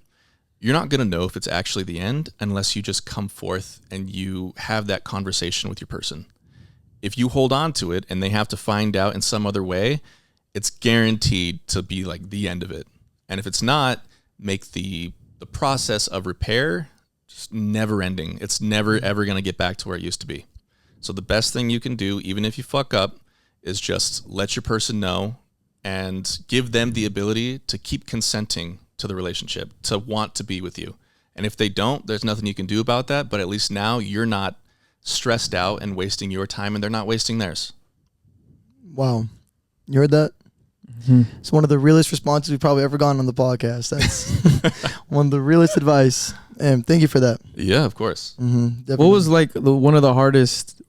you're not going to know if it's actually the end unless you just come forth and you have that conversation with your person. If you hold on to it and they have to find out in some other way, it's guaranteed to be like the end of it. And if it's not, make the process of repair just never ending. It's never ever going to get back to where it used to be. So the best thing you can do, even if you fuck up, is just let your person know and give them the ability to keep consenting to the relationship, to want to be with you. And if they don't, there's nothing you can do about that. But at least now you're not stressed out and wasting your time, and they're not wasting theirs. Wow. You heard that? Mm-hmm. It's one of the realest responses we've probably ever gotten on the podcast. That's one of the realest advice. And thank you for that. Yeah, of course. Mm-hmm, what was like one of the hardest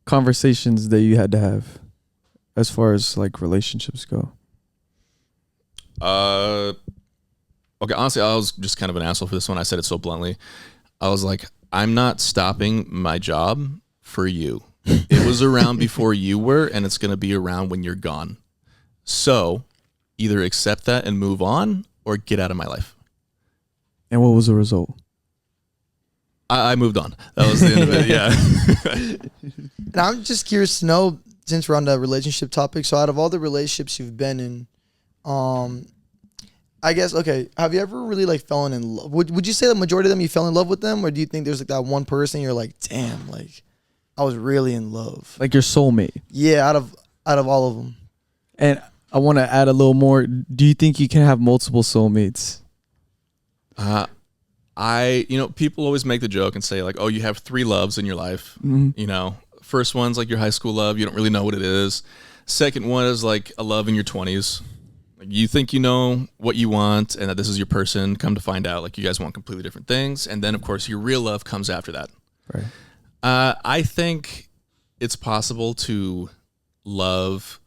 conversations that you had to have as far as like relationships go? Okay, honestly, I was just kind of an asshole for this one. I said it so bluntly. I was like, I'm not stopping my job for you. It was around before you were, and it's going to be around when you're gone. So either accept that and move on or get out of my life. And what was the result? I moved on. That was the end of it, yeah. And I'm just curious to know, since we're on the relationship topic, so out of all the relationships you've been in, I guess, okay, have you ever really like fallen in love? Would you say the majority of them you fell in love with them? Or do you think there's like that one person you're like, damn, like I was really in love? Like your soulmate? Yeah, out of all of them. And I want to add a little more. Do you think you can have multiple soulmates? People always make the joke and say like, oh, you have 3 loves in your life. Mm-hmm. You know, first one's like your high school love. You don't really know what it is. Second one is like a love in your 20s. You think you know what you want and that this is your person. Come to find out, like you guys want completely different things. And then, of course, your real love comes after that. Right. I think it's possible to love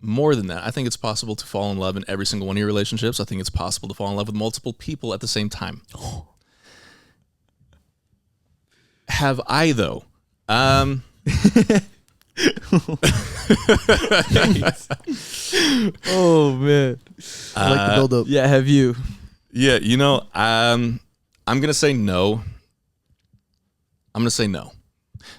more than that. I think it's possible to fall in love in every single one of your relationships. I think it's possible to fall in love with multiple people at the same time. Have I, though? Oh man, I like the build up. Yeah, have you? Yeah, I'm gonna say no. I'm gonna say no.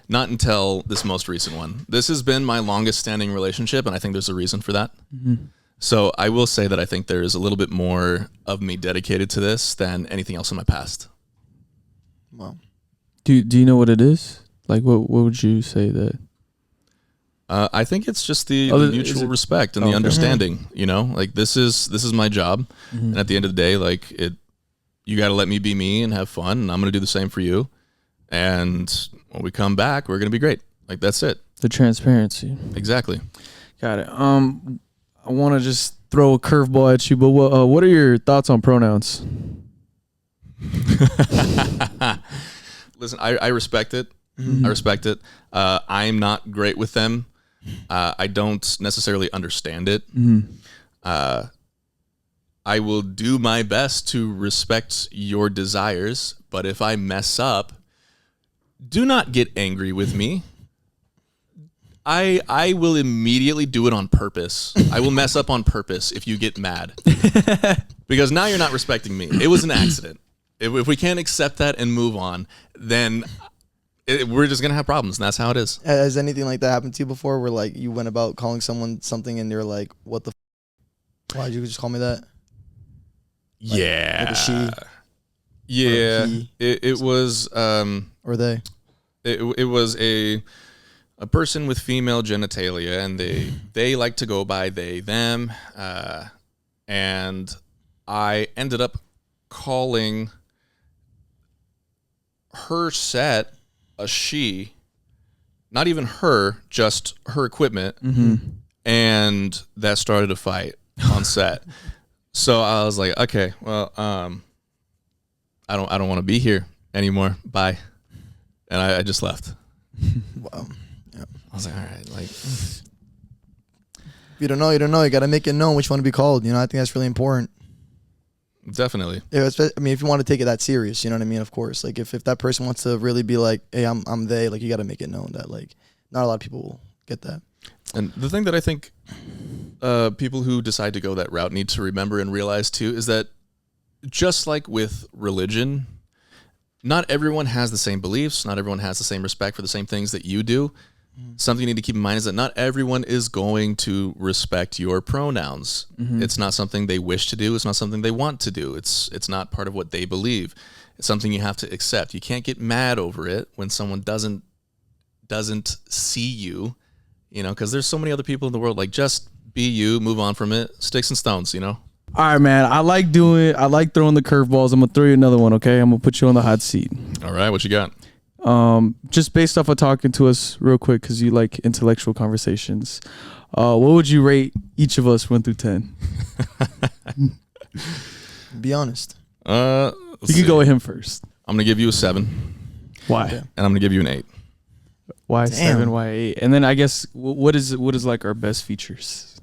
Not until this most recent one. This has been my longest standing relationship, and I think there's a reason for that. Mm-hmm. So I will say that I think there's a little bit more of me dedicated to this than anything else in my past. Wow. Do you know what it is? Like, what would you say that? I think it's just the mutual respect and the okay. understanding. You know, like this is my job, and at the end of the day, like you got to let me be me and have fun, and I'm gonna do the same for you. And when we come back, we're gonna be great. Like that's it. The transparency. Exactly. Got it. I want to just throw a curveball at you, but what are your thoughts on pronouns? Listen, I respect it. Mm-hmm. I respect it. I'm not great with them. I don't necessarily understand it. Mm-hmm. I will do my best to respect your desires, but if I mess up, do not get angry with me. I will immediately do it on purpose. I will mess up on purpose if you get mad. Because now you're not respecting me. It was an accident. If we can't accept that and move on, then we're just going to have problems, and that's how it is. Has anything like that happened to you before where like you went about calling someone something and they're like, what the why'd you just call me that? Yeah. Like a she? Yeah. Or he? It was... Or they? It was a person with female genitalia, and they like to go by they, them, and I ended up calling her set a she, not even her, just her equipment, and that started a fight on set. So I was like, okay, well, I don't want to be here anymore. Bye. And I just left. Wow. Yeah. I was like, all right, like, if you don't know, you don't know. You got to make it known which one to be called. You know, I think that's really important. definitely. Yeah, I mean, if you want to take it that serious, you know what I mean? Of course. Like, if that person wants to really be like, hey, I'm they, like, you got to make it known that, like, not a lot of people will get that. And the thing that I think people who decide to go that route need to remember and realize, too, is that just like with religion, not everyone has the same beliefs. Not everyone has the same respect for the same things that you do. Something you need to keep in mind is that not everyone is going to respect your pronouns. It's not something they wish to do. It's not something they want to do. It's not part of what they believe. It's something you have to accept. You can't get mad over it when someone doesn't see you, you know, because there's so many other people in the world. Like, just be you, move on from it. Sticks and stones, you know. All right, man. I like throwing the curveballs. I'm gonna throw you another one, okay? I'm gonna put you on the hot seat. All right, what you got? Just based off of talking to us real quick, because you like intellectual conversations. What would you rate each of us 1 through 10? Be honest. You can go with him first. I'm gonna give you a 7. Why? Okay. And I'm gonna give you an 8. Why Damn. 7? Why 8? And then I guess what is like our best features?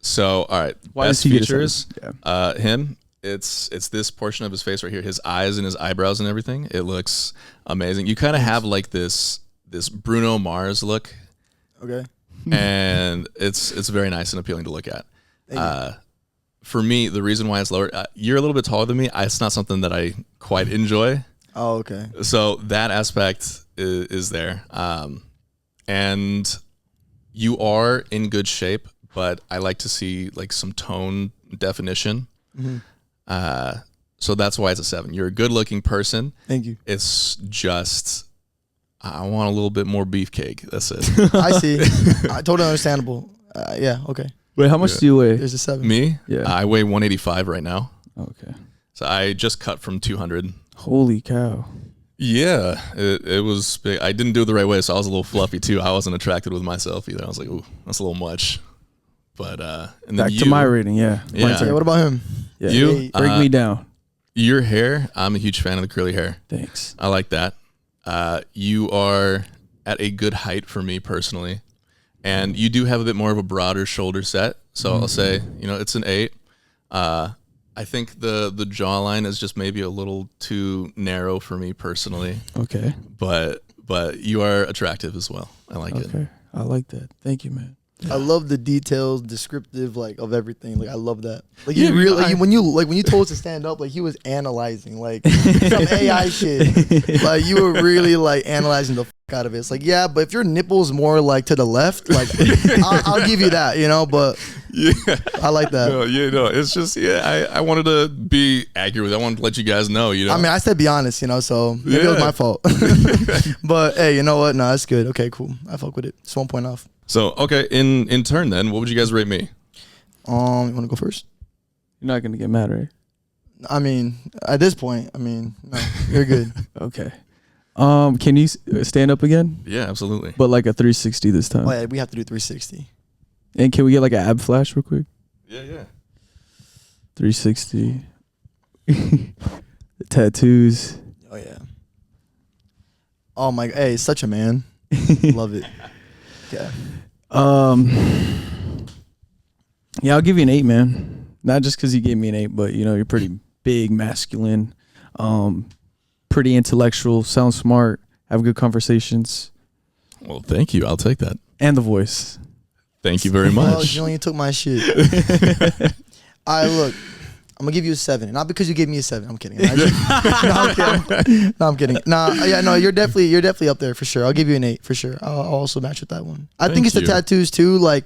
So, all right. Why best does he get a features? 7? Him. It's this portion of his face right here, his eyes and his eyebrows and everything. It looks amazing. You kind of have like this Bruno Mars look, Okay. and it's very nice and appealing to look at. For me, the reason why it's lower, you're a little bit taller than me. It's not something that I quite enjoy. Oh, okay. So that aspect is there, and you are in good shape. But I like to see like some tone definition. So that's why it's a 7. You're a good-looking person. Thank you. It's just I want a little bit more beefcake. That's it. I see. Totally understandable. Yeah, okay. Wait, how much do you weigh? There's a 7. Me? Yeah. I weigh 185 right now. Okay. So I just cut from 200. Holy cow. Yeah, it was big. I didn't do it the right way, so I was a little fluffy too. I wasn't attracted with myself either. I was like, ooh, that's a little much. But and then Back to my rating, yeah. Yeah. My turn. Yeah, what about him? Yeah. You Break me down. Your hair. I'm a huge fan of the curly hair. Thanks. I like that. You are at a good height for me personally, and you do have a bit more of a broader shoulder set. So I'll say, you know, it's an 8. I think the jawline is just maybe a little too narrow for me personally. Okay. But you are attractive as well. I like it. Okay. I like that. Thank you, man. I love the details, descriptive, like of everything. Like I love that. Like Yeah, you really, when you told us to stand up, like he was analyzing, like some AI shit. Like you were really like analyzing the fuck out of it. It's like, yeah, but if your nipple's more like to the left, like I'll give you that, you know. But Yeah. I like that. No, it's just I wanted to be accurate with it. I wanted to let you guys know, you know. I mean, I said be honest, you know, so maybe it was Yeah. my fault. But hey, you know what? No, that's good. Okay, cool. I fuck with it. It's 1 point off. So okay, in turn then, what would you guys rate me? You want to go first? You're not going to get mad, right? I mean, at this point, I mean, no, you're good. Okay. Can you stand up again? Yeah, absolutely. But like a 360 this time. Oh yeah, we have to do 360. And can we get like an ab flash real quick? Yeah. 360. The tattoos. Oh yeah. Oh my, hey, such a man. Love it. Yeah. Yeah, I'll give you an 8, man. Not just because you gave me an 8, but you know you're pretty big, masculine, pretty intellectual, sound smart, have good conversations, Well, thank you. I'll take that. and the voice. Thank you very Well, much. Julian took my shit. All right, look. I'm gonna give you a 7, not because you gave me a 7. I'm kidding. No, I'm kidding. No, I'm kidding. Nah, yeah, no, you're definitely up there for sure. I'll give you an 8 for sure. I'll also match with that one. I think Thank it's the you. tattoos too. Like,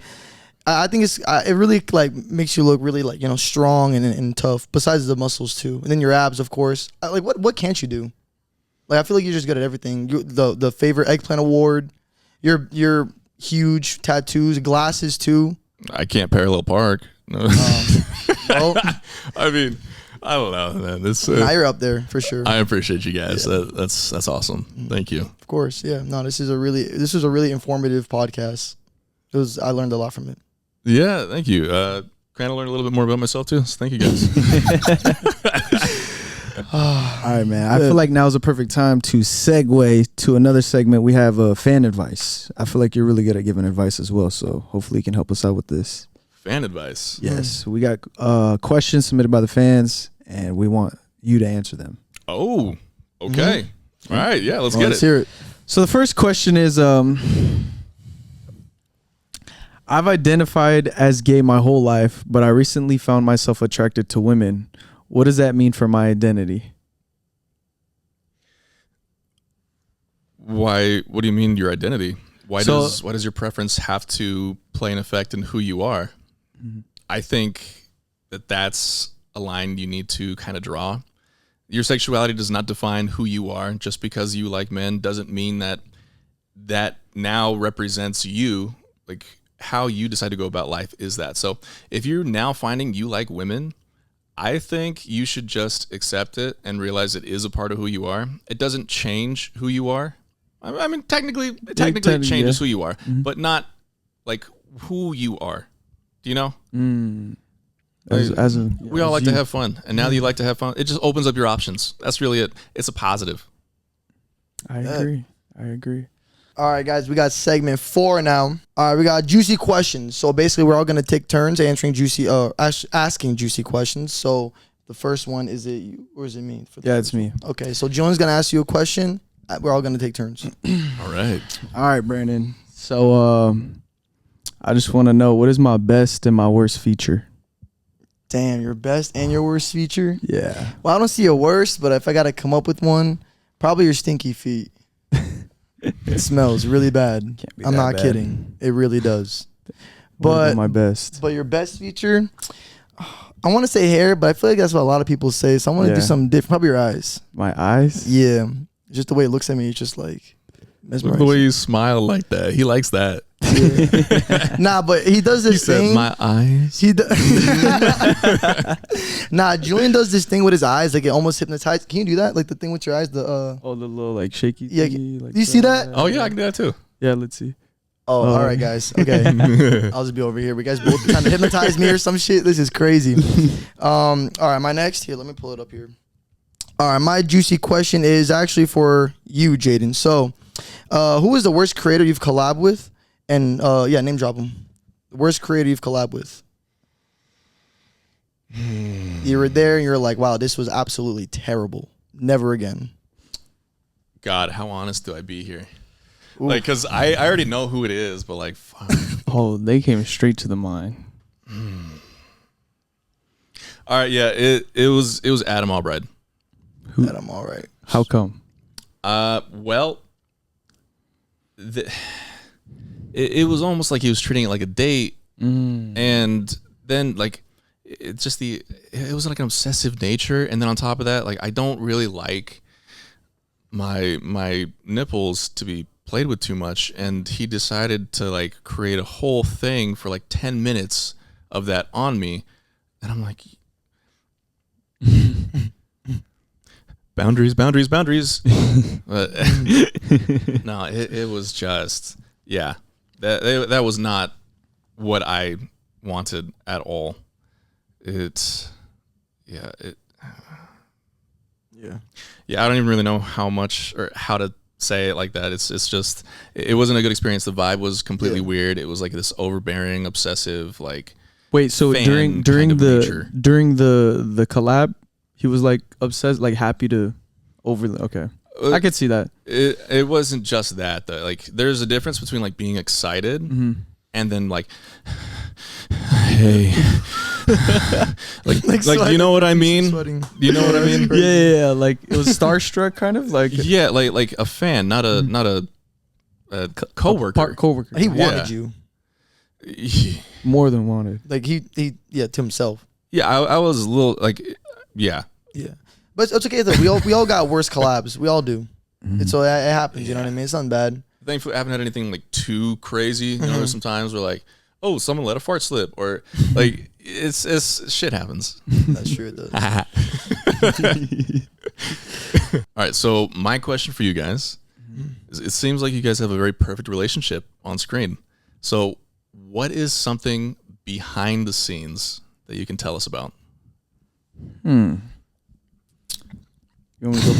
I think it really like makes you look really like strong and tough. Besides the muscles too, and then your abs, of course. Like, what can't you do? Like, I feel like you're just good at everything. The favorite eggplant award. You're huge tattoos, glasses too. I can't parallel park. No. Well, I mean, I don't know, man. This now you're up there for sure. I appreciate you guys. That's awesome. Thank you. Of course, yeah. No, this was a really informative podcast. I learned a lot from it. Yeah, thank you. Kind of learned a little bit more about myself too. So thank you guys. All right, man. I feel like now is a perfect time to segue to another segment. We have fan advice. I feel like you're really good at giving advice as well, so hopefully you can help us out with this. Fan advice. Yes, we got questions submitted by the fans, and we want you to answer them. Oh, okay. All right. Yeah, let's Well, get let's it. hear it. So the first question is, I've identified as gay my whole life, but I recently found myself attracted to women. What does that mean for my identity? Why? What do you mean your identity? Why So- does your preference have to play an effect in who you are? I think that's a line you need to kind of draw. Your sexuality does not define who you are. Just because you like men doesn't mean that now represents you. Like, how you decide to go about life is that. So if you're now finding you like women, I think you should just accept it and realize it is a part of who you are. It doesn't change who you are. I mean, technically it changes who you are, but not like who you are. Do you know? We all like to have fun, and now that you like to have fun, it just opens up your options. That's really it. It's a positive. I agree. All right, guys, we got segment 4 now. All right, we got juicy questions. So basically, we're all gonna take turns answering asking juicy questions. So the first one, is it you or is it me? Yeah, it's me. Okay, so Joan's gonna ask you a question. We're all gonna take turns. All right. All right, Brandon. So I just want to know, what is my best and my worst feature? Damn, your best and your worst feature? Yeah. Well, I don't see a worst, but if I gotta come up with one, probably your stinky feet. It smells really bad. Can't be I'm that not bad. kidding. It really does. What But about my best? But your best feature, I want to say hair, but I feel like that's what a lot of people say. So I want to do Yeah. something different. Probably your eyes. My eyes? Yeah, just the way it looks at me, it's just like Look at the way you smile like that. He likes that. Nah, but he does He this said, thing. "My eyes." Nah, Julian does this thing with his eyes, like it almost hypnotized. Can you do that? Like the thing with your eyes, the Oh, the little like shaky. Yeah, thingy, like do you see that? Oh yeah, I can do that too. Yeah, let's see. Oh, all right, guys. Okay, I'll just be over here. We guys both trying to hypnotize me or some shit. This is crazy. All right, my next here. Let me pull it up here. All right, my juicy question is actually for you, Jayden. So, who is the worst creator you've collabed with? And yeah, name drop him. The worst creator you've collabed with. You were there and you're like, wow, this was absolutely terrible. Never again. God, how honest do I be here? Like, cause I already know who it is, but like, fuck. Oh, they came straight to the mind. All right, yeah, it was Adam Albright. That I'm all right. How come? Well, it was almost like he was treating it like a date, and then like it's just it was like an obsessive nature, and then on top of that, like I don't really like my nipples to be played with too much, and he decided to like create a whole thing for like 10 minutes of that on me, and I'm like, boundaries. But no, it was just, yeah, that was not what I wanted at all. Yeah, I don't even really know how much or how to say it like that. It's just, it wasn't a good experience. The vibe was completely weird. It was like this overbearing, obsessive, like Wait, so fan during kind of the nature. during the collab, he was like obsessed, like happy to okay. I could see that. It wasn't just that though. Like there's a difference between like being excited and then like hey like you know what I mean? Sweating. You know what I mean? Yeah, like it was starstruck kind of like Yeah, like a fan, not a coworker. coworker. He wanted you. More than wanted. Like he to himself. Yeah, I was a little like yeah. Yeah. But it's okay though. We all got worse collabs. We all do. And so it happens, you know what I mean? It's nothing bad. Thankfully I haven't had anything like too crazy. You know, there's some times where like, oh, someone let a fart slip or like it's shit happens. That's true, it does. All right, so my question for you guys is, it seems like you guys have a very perfect relationship on screen. So what is something behind the scenes that you can tell us about?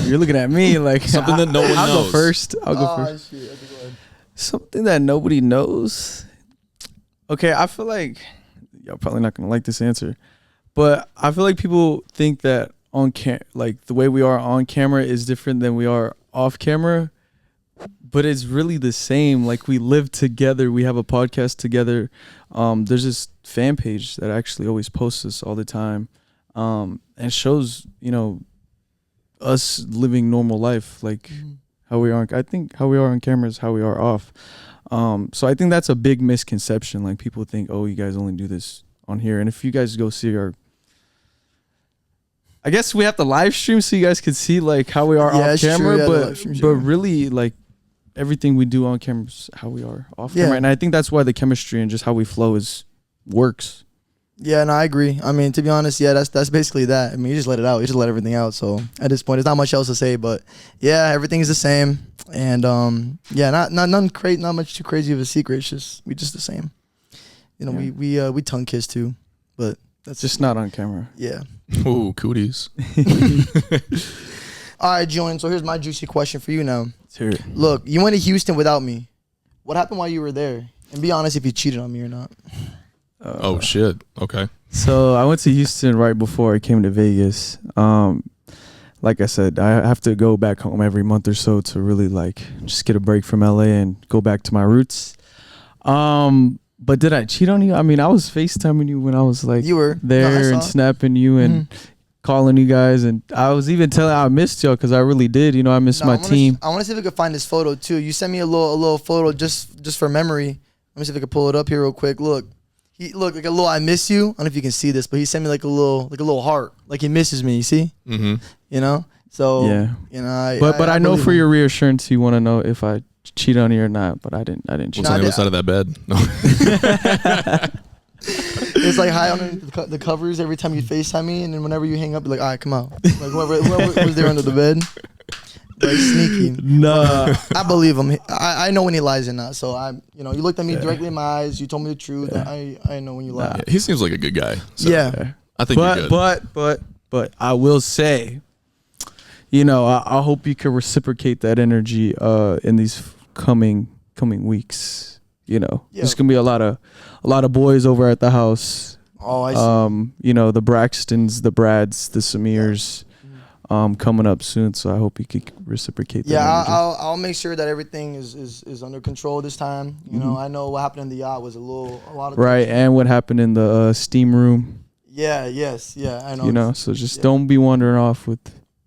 You're looking at me like Something that no one I'll knows. go first. I'll go first. Shit. Okay, go ahead. Something that nobody knows. Okay, I feel like y'all probably not gonna like this answer, but I feel like people think that like the way we are on camera is different than we are off camera, but it's really the same. Like we live together, we have a podcast together. There's this fan page that actually always posts us all the time, and shows us living normal life, like how we are. I think how we are on camera is how we are off. So I think that's a big misconception. Like people think, oh, you guys only do this on here. And if you guys go see I guess we have to live stream so you guys can see like how we are off camera, but really like everything we do on camera is how we are off camera. And I think that's why the chemistry and just how we flow works. Yeah, no, I agree. I mean, to be honest, yeah, that's basically that. I mean, you just let it out. You just let everything out. So at this point, there's not much else to say. But yeah, everything is the same. And yeah, not much too crazy of a secret. It's just we just the same. You know, we tongue kiss too, but that's just not on camera. Yeah. Ooh, cooties. All right, Joan. So here's my juicy question for you now. Let's hear it. Look, you went to Houston without me. What happened while you were there? And be honest if you cheated on me or not. Oh shit. Okay. So I went to Houston right before I came to Vegas. Like I said, I have to go back home every month or so to really like just get a break from LA and go back to my roots. But did I cheat on you? I mean, I was FaceTiming you when I was like You were there and snapping you and calling you guys, and I was even telling I missed y'all because I really did. I missed my team. I want to see if we could find this photo too. You sent me a little photo just for memory. Let me see if I can pull it up here real quick. Look. He looked like a little I miss you. I don't know if you can see this, but he sent me like a little heart. Like he misses me, you see? Mm-hmm. So yeah. But I know for your reassurance you want to know if I cheat on you or not, but I didn't cheat. What's on the other side of that bed? No. It's like high on the covers every time you FaceTime me, and then whenever you hang up, you're like, all right, come out. Like whoever was there under the bed. Like sneaky. Nah. I believe him. I know when he lies or not. So you looked at me directly in my eyes. You told me the truth. Yeah. I know when you lie. Yeah, he seems like a good guy. So yeah. I think you're good. But I will say, I hope you can reciprocate that energy in these coming weeks. There's gonna be a lot of boys over at the house. Oh, I see. The Braxtons, the Brads, the Samirs. Coming up soon, so I hope you could reciprocate that. Yeah, I'll make sure that everything is under control this time. I know what happened in the yacht was a lot of right, and what happened in the steam room. Yeah, I know. So just don't be wandering off with.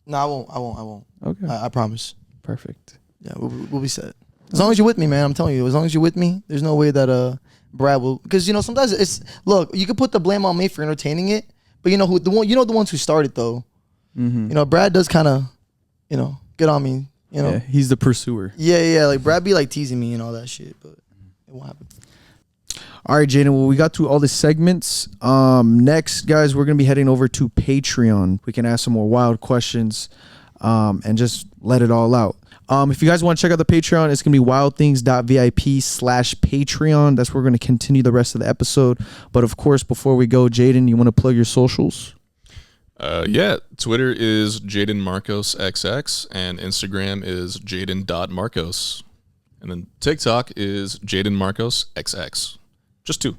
No, I won't. Okay, I promise. Perfect. Yeah, we'll be set. As long as you're with me, man. I'm telling you, as long as you're with me, there's no way that Brad will, because sometimes look, you could put the blame on me for entertaining it, but the ones who started though. Mm-hmm. Brad does kind of, get on me. Yeah, he's the pursuer. Yeah. Like Brad be like teasing me and all that shit, but it won't happen. All right, Jayden. Well, we got through all the segments. Next, guys, we're gonna be heading over to Patreon. We can ask some more wild questions, and just let it all out. If you guys want to check out the Patreon, it's gonna be wildthings.vip/Patreon. That's where we're gonna continue the rest of the episode. But of course, before we go, Jayden, you want to plug your socials? Yeah, Twitter is Jayden Marcos XX and Instagram is Jayden.Marcos. And then TikTok is Jayden Marcos XX. Just 2.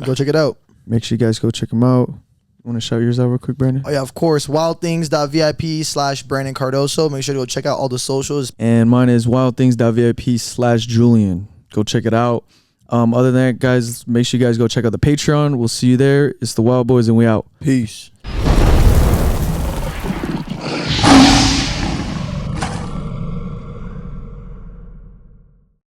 Go check it out. Make sure you guys go check them out. Want to shout yours out real quick, Brandon? Oh yeah, of course. wildthings.vip/Brandon Cardoso. Make sure to go check out all the socials. And mine is wildthings.vip/Julian. Go check it out. Other than that, guys, make sure you guys go check out the Patreon. We'll see you there. It's the Wild Boys, and we out. Peace.